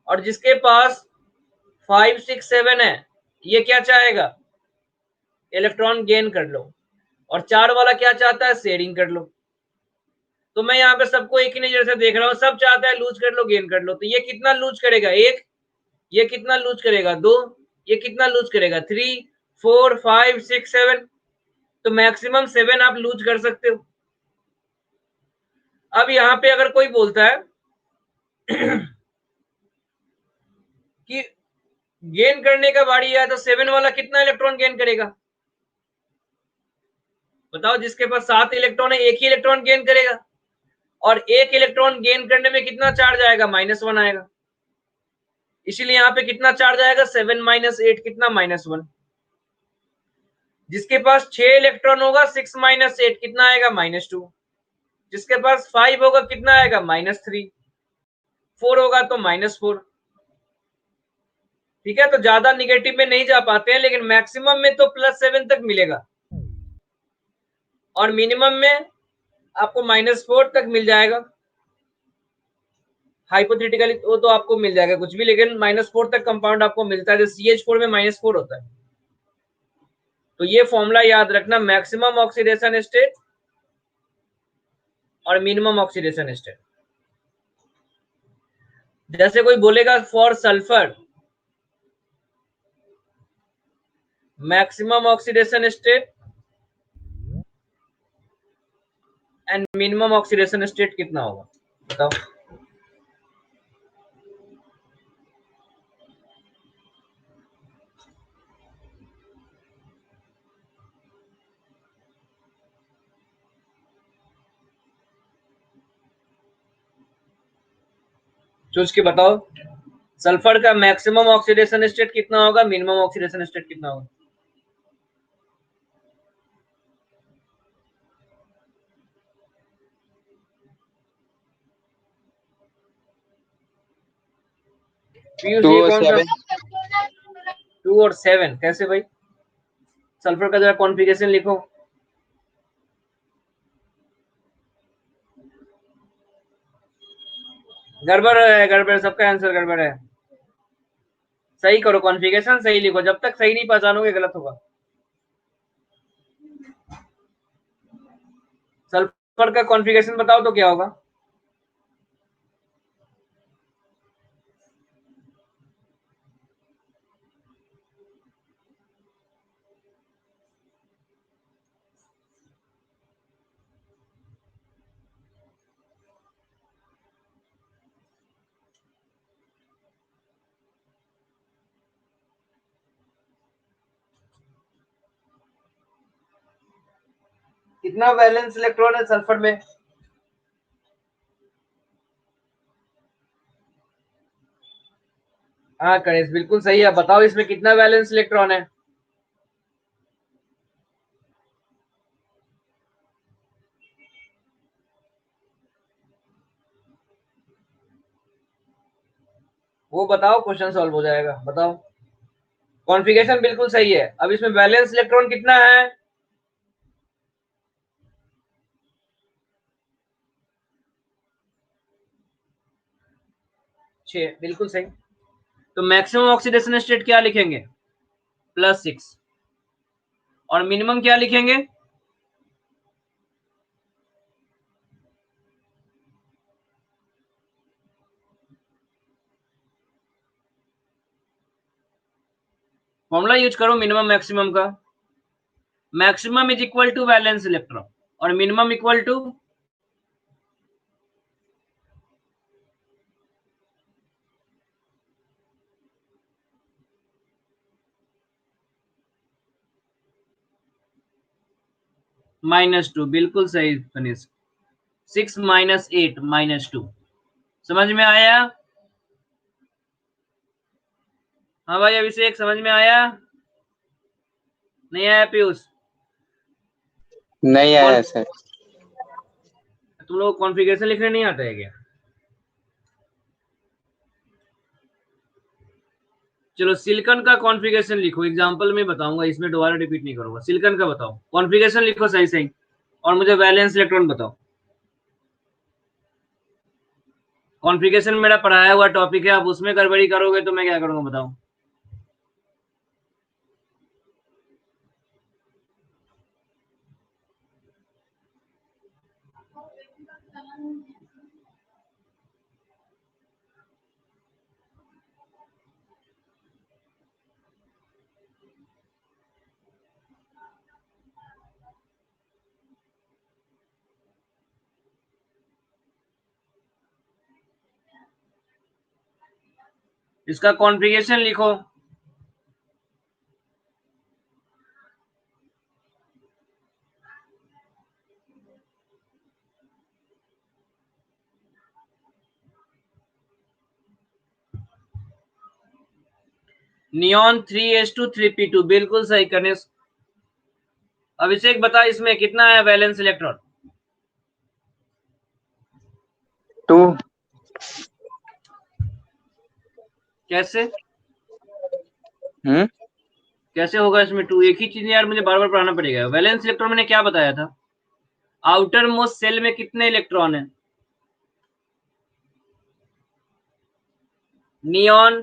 और जिसके पास 5 6 7 है, ये क्या चाहेगा? इलेक्ट्रॉन गेन कर लो। और 4 वाला क्या चाहता है? शेयरिंग कर लो। तो मैं यहाँ पे सबको एक ही नजर से देख रहा हूँ, सब चाहता है लूज कर लो गेन कर लो। तो ये कितना लूज करेगा? 1। ये कितना लूज करेगा? 2। ये कितना लूज करेगा? 3 4 5 6 7। तो मैक्सिमम 7 आप लूज कर सकते हो। अब यहाँ पे अगर कोई बोलता है कि गेन करने का बारी है, तो 7 वाला कितना इलेक्ट्रॉन गेन करेगा? बताओ। जिसके पास 7 इलेक्ट्रॉन है, 1 ही इलेक्ट्रॉन गेन करेगा। और 1 इलेक्ट्रॉन गेन करने में कितना चार्ज आएगा? -1 आएगा। इसीलिए यहाँ पे कितना चार्ज आएगा? 7 - 8 कितना? -1। जिसके पास 6 इलेक्ट्रॉन होगा, 6 - 8 कितना आएगा? -2। जिसके पास 5 होगा कितना आएगा? -3। 4 होगा तो -4। ठीक है, तो ज्यादा निगेटिव में नहीं जा पाते हैं, लेकिन मैक्सिमम में तो +7 तक मिलेगा। और मिनिमम में आपको -4 तक मिल जाएगा। हाइपोथेटिकली वो तो आपको मिल जाएगा कुछ भी, लेकिन -4 तक कंपाउंड आपको मिलता है, जो CH4 में -4 होता है। तो ये फॉर्मूला याद रखना, मैक्सिमम ऑक्सीडेशन स्टेट और मिनिमम ऑक्सीडेशन स्टेट। जैसे कोई बोलेगा for sulphur maximum oxidation state and minimum oxidation state कितना होगा, बताओ। सोच के बताओ, सल्फर का मैक्सिमम ऑक्सीडेशन स्टेट कितना होगा, मिनिमम ऑक्सीडेशन स्टेट कितना होगा। पीयूष, टू ये और कौन सा? 7। 2 और 7 कैसे भाई? सल्फर का जरा कॉन्फ़िगरेशन लिखो। गड़बड़ है, गड़बड़, सबका आंसर गड़बड़ है। सही करो, कॉन्फ़िगरेशन सही लिखो, जब तक सही नहीं पहचानोगे गलत होगा। सल्फर का कॉन्फ़िगरेशन बताओ तो क्या होगा। कितना वैलेंस इलेक्ट्रॉन है सल्फर में? हाँ गणेश, बिल्कुल सही है। बताओ इसमें कितना वैलेंस इलेक्ट्रॉन है? वो बताओ, क्वेश्चन सॉल्व हो जाएगा। बताओ, कॉन्फ़िगरेशन बिल्कुल सही है। अब इसमें वैलेंस इलेक्ट्रॉन कितना है? 6, बिल्कुल सही। तो मैक्सिमम ऑक्सीडेशन स्टेट क्या लिखेंगे? +6। और मिनिमम क्या लिखेंगे? फॉर्मूला यूज करो मिनिमम मैक्सिमम का। Maximum is equal to valence electron और मिनिमम इक्वल टू -2। बिल्कुल सही कनिष्क। 6 - 8 -2। समझ में आया? हाँ भाई अभिषेक, समझ में आया? नहीं आया पीयूष? नहीं कौन, आया सर। तुम लोग कॉन्फ़िगरेशन लिखने नहीं आता है क्या? चलो सिलिकॉन का कॉन्फ़िगरेशन लिखो, एग्जांपल में बताऊंगा, इसमें दोबारा रिपीट नहीं करूंगा। सिलिकॉन का बताओ, कॉन्फ़िगरेशन लिखो सही सही, और मुझे वैलेंस इलेक्ट्रॉन बताओ। कॉन्फ़िगरेशन मेरा पढ़ाया हुआ टॉपिक है, आप उसमें गड़बड़ी करोगे तो मैं क्या करूंगा, बताओ। इसका कॉन्फ़िगरेशन लिखो। नियॉन 3s2 3p2, बिल्कुल सही करने। अभिषेक बता इसमें कितना है वैलेंस इलेक्ट्रॉन? 2। कैसे? हम्म। कैसे होगा इसमें 2? एक ही चीज यार, मुझे बार बार पढ़ाना पड़ेगा। वैलेंस इलेक्ट्रॉन मैंने क्या बताया था? आउटर मोस्ट सेल में कितने इलेक्ट्रॉन है? नियॉन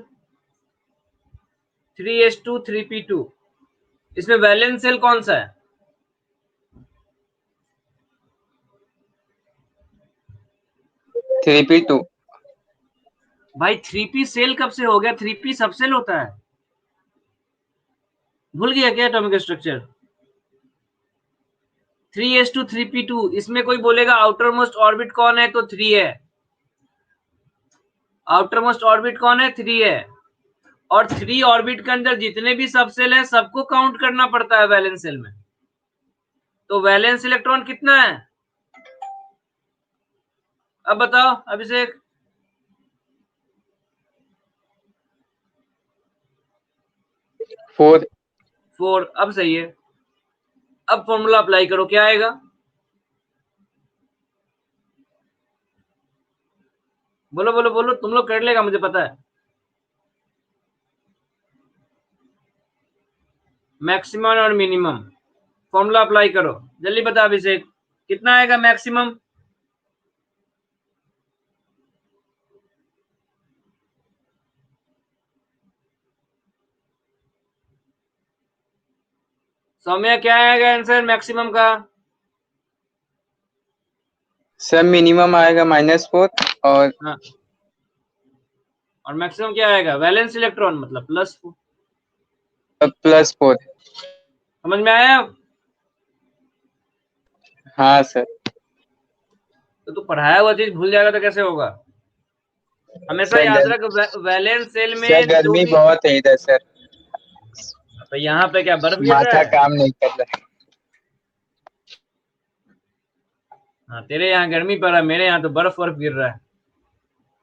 3s2 3p2, इसमें वैलेंस सेल कौन सा है? 3p2। भाई 3p सेल कब से हो गया? 3p सबसेल होता है, भूल गया क्या एटॉमिक स्ट्रक्चर? 3s2 3p2, इसमें कोई बोलेगा आउटर मोस्ट ऑर्बिट कौन है, तो 3 है। आउटर मोस्ट ऑर्बिट कौन है? 3 है। और 3 ऑर्बिट के अंदर जितने भी सबसेल है सबको काउंट करना पड़ता है वैलेंस सेल में। तो वैलेंस इलेक्ट्रॉन कितना है? अब बताओ अभिषेक। 4। 4। अब सही है। अब फॉर्मूला अप्लाई करो, क्या आएगा? बोलो बोलो बोलो, तुम लोग कर लेगा मुझे पता है। मैक्सिमम और मिनिमम फॉर्मूला अप्लाई करो, जल्दी बता अभिषेक, कितना आएगा मैक्सिमम? सौम्या क्या आएगा आंसर मैक्सिमम का? सर मिनिमम आएगा -4 और हाँ, और मैक्सिमम क्या आएगा? वैलेंस इलेक्ट्रॉन मतलब +4। +4। समझ में आया? हाँ सर। तो तू पढ़ाया हुआ चीज भूल जाएगा तो कैसे होगा? हमेशा सर याद रख, वैलेंस सेल सर में जो गर्मी भी। बहुत है इधर सर। तो यहाँ पे क्या बर्फ गिर रहा माथा है? काम नहीं कर रहा। हाँ, तेरे यहाँ गर्मी पड़ रहा है, मेरे यहाँ तो बर्फ बर्फ गिर रहा है।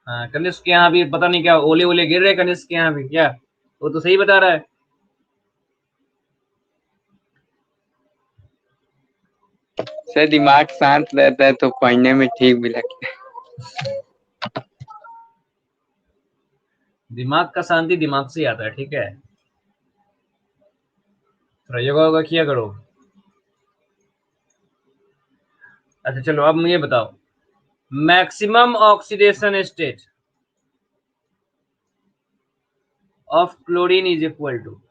हाँ, कनिष्क के यहाँ भी पता नहीं क्या ओले ओले गिर रहे हैं, कनिष्क के यहाँ भी क्या? वो तो सही बता रहा है। सर दिमाग शांत रहता है तो पढ़ने में ठीक भी लगता है। दिमाग का शांति दिमाग से ही आता है, ठीक है? थोड़ा योगा वोगा किया करो। अच्छा चलो, अब मुझे बताओ, maximum oxidation state of chlorine is equal to,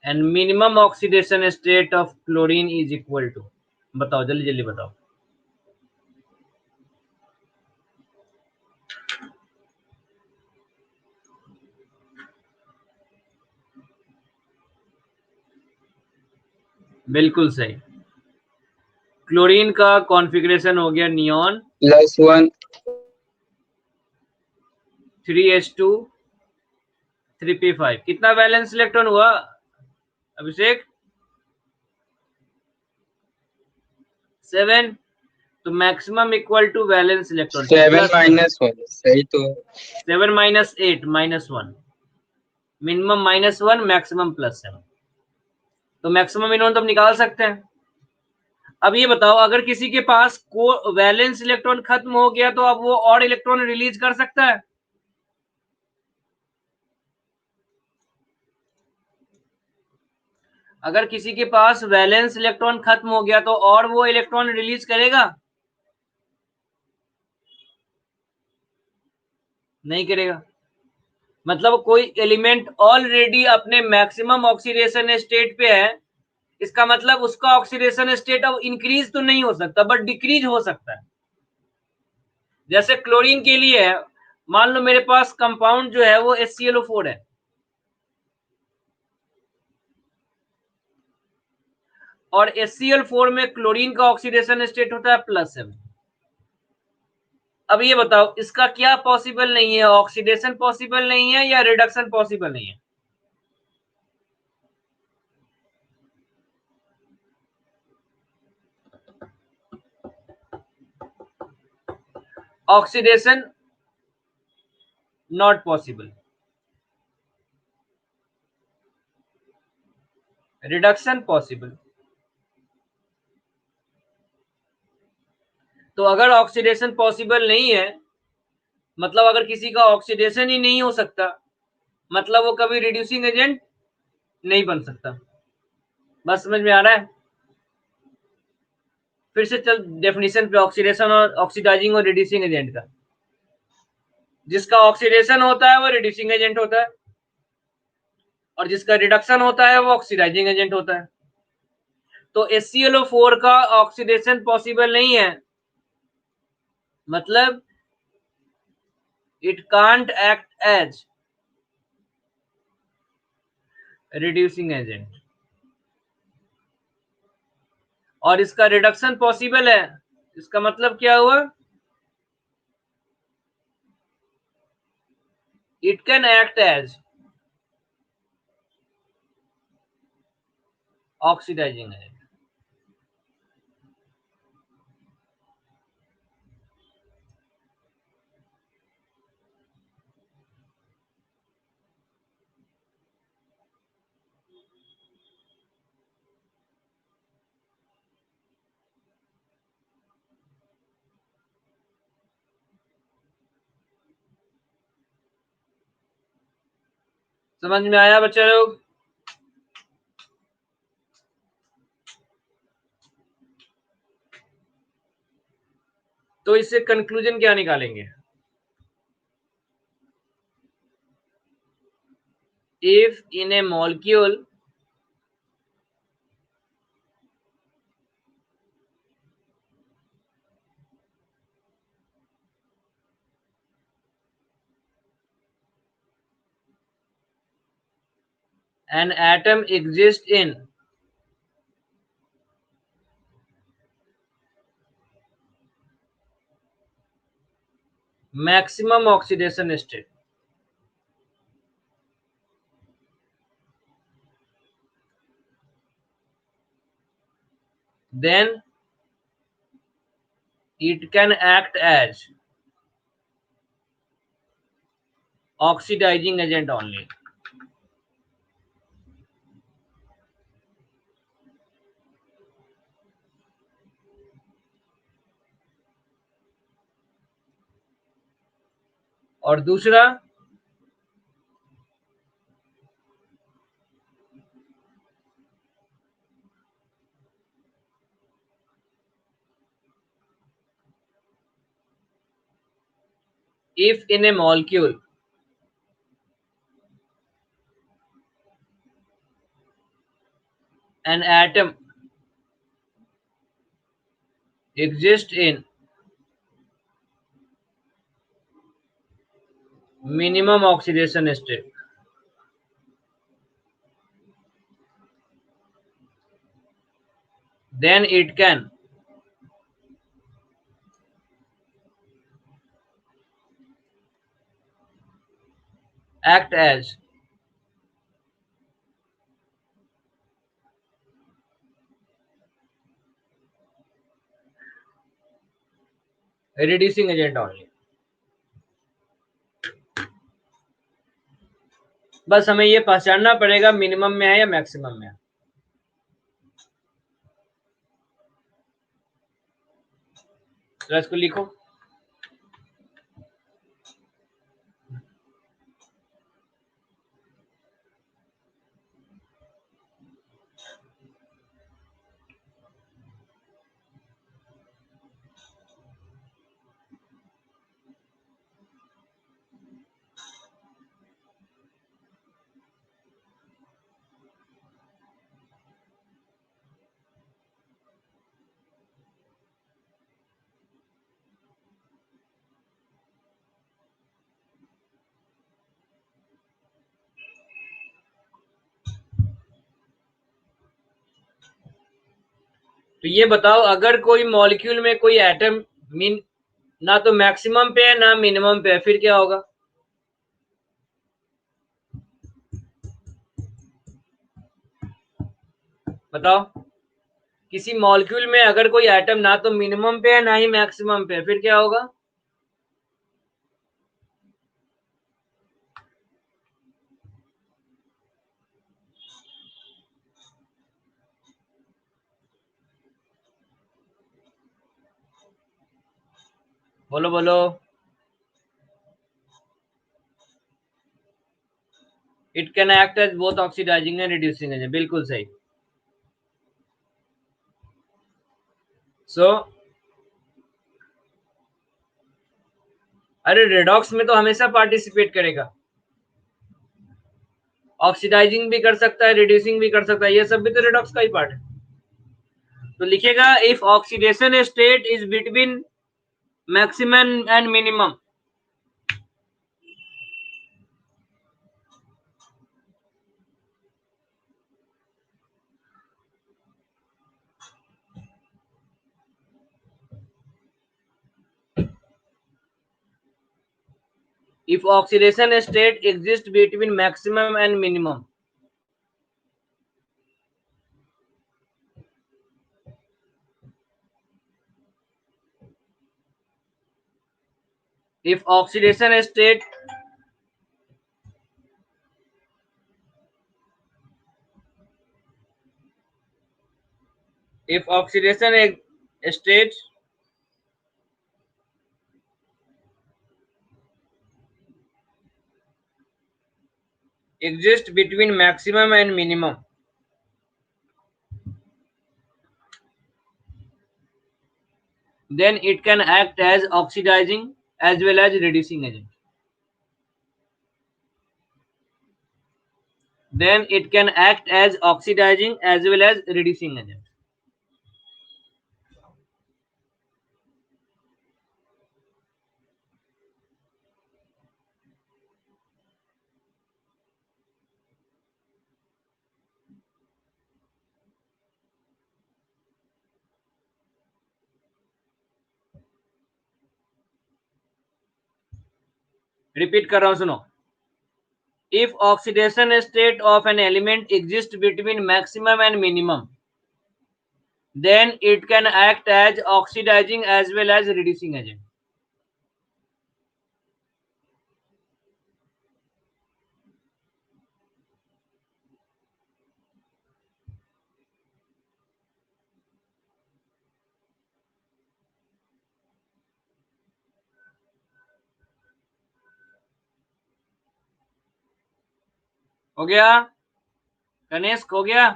and minimum oxidation state of chlorine is equal to. बताओ जल्दी जल्दी बताओ। बिल्कुल सही। क्लोरीन का कॉन्फ़िगरेशन हो गया नियॉन +1। 3s2 3p5। कितना वैलेंस इलेक्ट्रॉन हुआ अभिषेक? 7। तो maximum equal to valence electron क्या 7 +7? -1 सही तो है। 7 -8 -1, मिनिमम -1, मैक्सिमम +7। तो मैक्सिमम मिनिमम तो हम निकाल सकते हैं। अब ये बताओ, अगर किसी के पास को वैलेंस इलेक्ट्रॉन खत्म हो गया तो अब वो और इलेक्ट्रॉन रिलीज कर सकता है? अगर किसी के पास वैलेंस इलेक्ट्रॉन खत्म हो गया तो और वो इलेक्ट्रॉन रिलीज करेगा? नहीं करेगा। मतलब कोई एलिमेंट ऑलरेडी अपने मैक्सिमम ऑक्सीडेशन स्टेट पे है, इसका मतलब उसका ऑक्सीडेशन स्टेट अब इंक्रीज तो नहीं हो सकता बट डिक्रीज हो सकता है। जैसे क्लोरीन के लिए है, मान लो मेरे पास कंपाउंड जो है वो HClO4 है, और HCl4 में क्लोरीन का ऑक्सीडेशन स्टेट होता है +7। अब ये बताओ, इसका क्या पॉसिबल नहीं है? ऑक्सीडेशन पॉसिबल नहीं है या रिडक्शन पॉसिबल नहीं है? Oxidation not possible, reduction possible. तो अगर ऑक्सीडेशन पॉसिबल नहीं है, मतलब अगर किसी का ऑक्सीडेशन ही नहीं हो सकता, मतलब वो कभी रिड्यूसिंग एजेंट नहीं बन सकता। बस समझ में आ रहा है? फिर से चल डेफिनेशन पे, ऑक्सीडेशन और ऑक्सीडाइजिंग और रिड्यूसिंग एजेंट का। जिसका ऑक्सीडेशन होता है वो रिड्यूसिंग एजेंट होता है, और जिसका रिडक्शन होता है वो ऑक्सीडाइजिंग एजेंट होता है। तो HClO4 का ऑक्सीडेशन पॉसिबल नहीं है, मतलब it can't act as reducing agent, और इसका रिडक्शन पॉसिबल है। इसका मतलब क्या हुआ? It can act as oxidising agent. समझ में आया बच्चा लोग? तो इससे कंक्लूजन क्या निकालेंगे? If in A molecule an atom exists in maximum oxidation state, then it can act as oxidizing agent only. और दूसरा, if in a molecule an atom exists in minimum oxidation state, then it can act as a reducing agent only. बस हमें ये पहचानना पड़ेगा मिनिमम में है या मैक्सिमम में है। तो इसको लिखो। तो ये बताओ, अगर कोई मॉलिक्यूल में कोई एटम ना तो मैक्सिमम पे है ना मिनिमम पे है, फिर क्या होगा? बताओ, किसी मॉलिक्यूल में अगर कोई एटम ना तो मिनिमम पे है ना ही मैक्सिमम पे है, फिर क्या होगा? बोलो बोलो। It can act as both oxidising and reducing agent, बिल्कुल सही। सो अरे रेडॉक्स में तो हमेशा पार्टिसिपेट करेगा, ऑक्सीडाइजिंग भी कर सकता है, रिड्यूसिंग भी कर सकता है, ये सब भी तो रेडॉक्स का ही पार्ट है। तो लिखेगा if oxidation state is between maximum and minimum, if oxidation state exists between maximum and minimum. If oxidation state if oxidation state exists between maximum and minimum, then it can act as oxidizing as well as reducing agent. Then it can act as oxidizing as well as reducing agent. Repeat कर रहा हूं, सुनो. If oxidation state of an element exists between maximum and minimum, then it can act as oxidizing as well as reducing agent. हो गया गणेश, हो गया.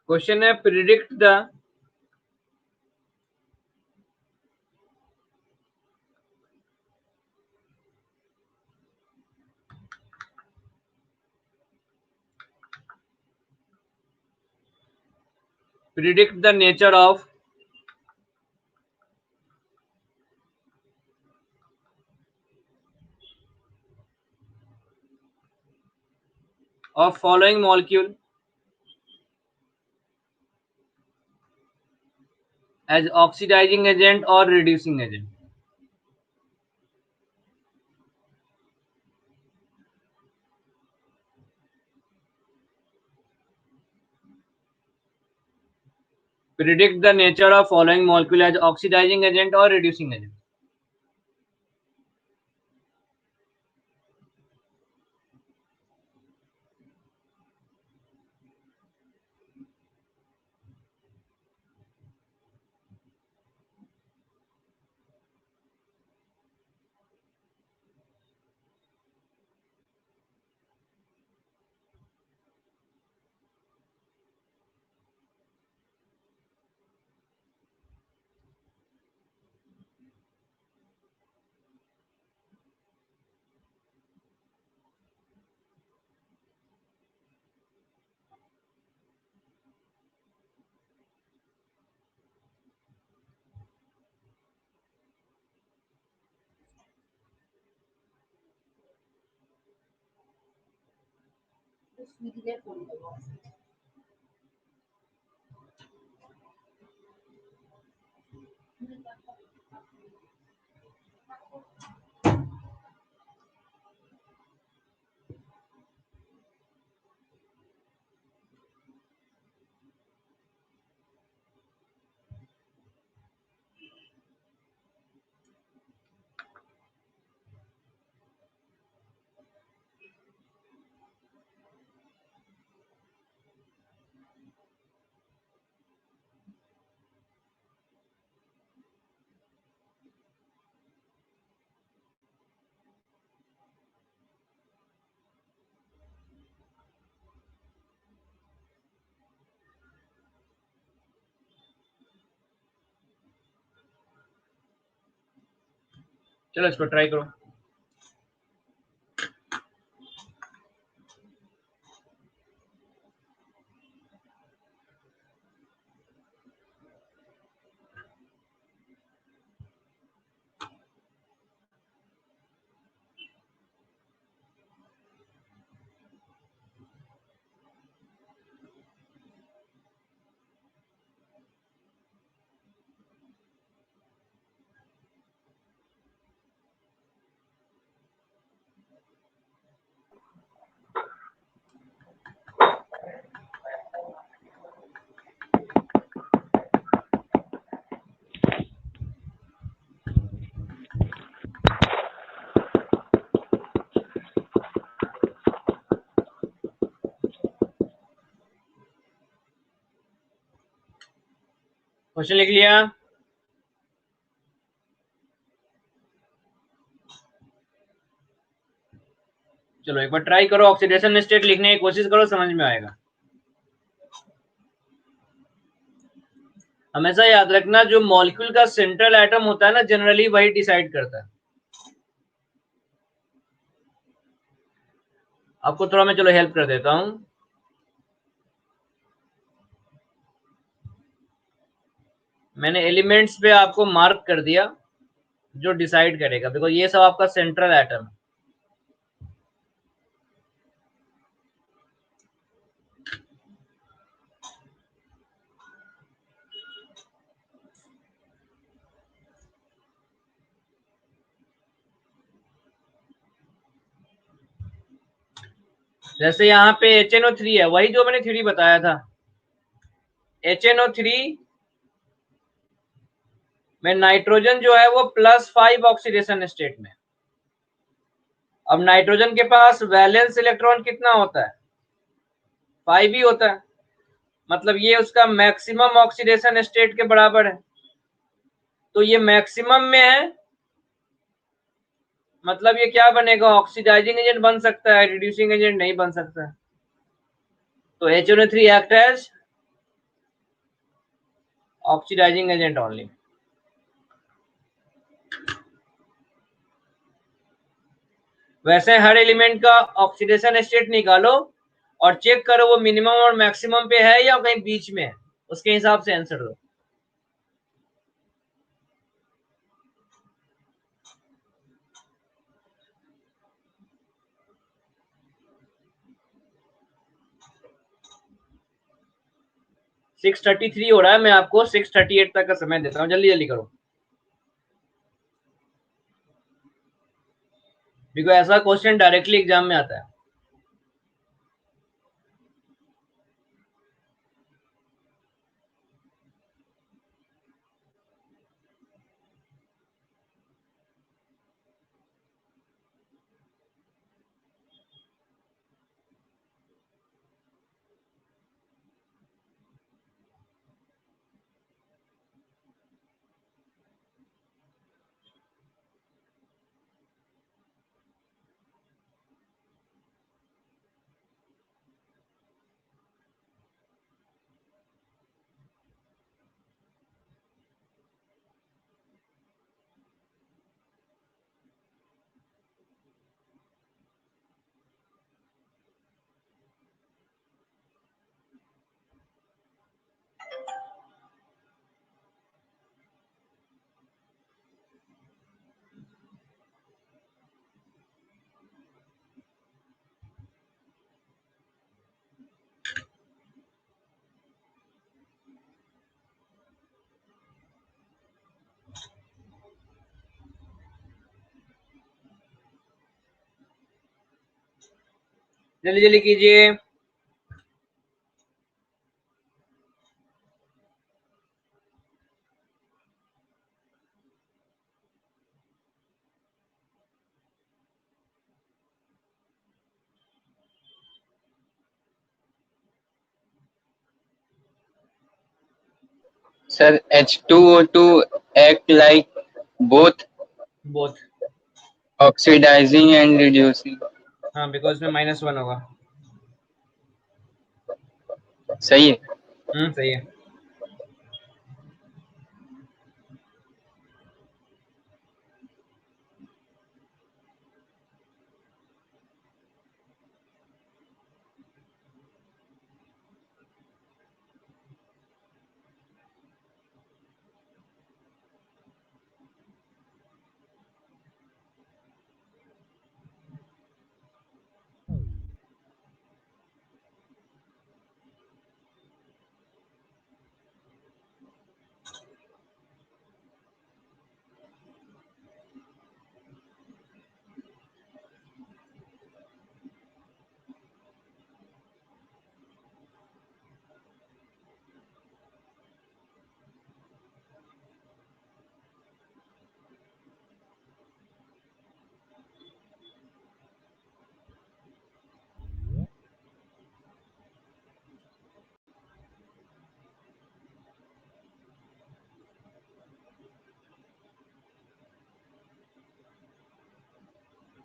क्वेश्चन है predict the nature of following molecule as oxidizing agent or reducing agent. Predict the nature of following molecule as oxidizing agent or reducing agent. चलो इसको ट्राई करो. क्वेश्चन लिख लिया? चलो एक बार ट्राई करो, ऑक्सीडेशन स्टेट लिखने की कोशिश करो, समझ में आएगा। हमेशा याद रखना, जो मॉलिक्यूल का सेंट्रल एटम होता है ना, जनरली वही डिसाइड करता है। आपको थोड़ा मैं चलो हेल्प कर देता हूं। मैंने एलिमेंट्स पे आपको मार्क कर दिया जो डिसाइड करेगा, बिकॉज ये सब आपका सेंट्रल एटम है। जैसे यहाँ पे HNO3 है, वही जो मैंने थ्योरी बताया था। HNO3 में नाइट्रोजन जो है वो +5 ऑक्सीडेशन स्टेट में। अब नाइट्रोजन के पास वैलेंस इलेक्ट्रॉन कितना होता है? 5 ही होता है। मतलब ये उसका मैक्सिमम ऑक्सीडेशन स्टेट के बराबर है। तो ये मैक्सिमम में है, मतलब ये क्या बनेगा? ऑक्सीडाइजिंग एजेंट बन सकता है, रिड्यूसिंग एजेंट नहीं बन सकता। तो HNO3 act as oxidising agent only. वैसे हर एलिमेंट का ऑक्सीडेशन स्टेट निकालो और चेक करो वो मिनिमम और मैक्सिमम पे है या कहीं बीच में है, उसके हिसाब से आंसर दो। सिक्स 6:33 हो रहा है, मैं आपको 6:38 तक का समय देता हूँ, जल्दी जल्दी करो। बिकॉज ऐसा क्वेश्चन डायरेक्टली एग्जाम में आता है। जल्दी जल्दी कीजिए। Sir H2O2 act like both both. oxidizing and reducing. हाँ, बिकॉज में -1 होगा। सही है। सही है।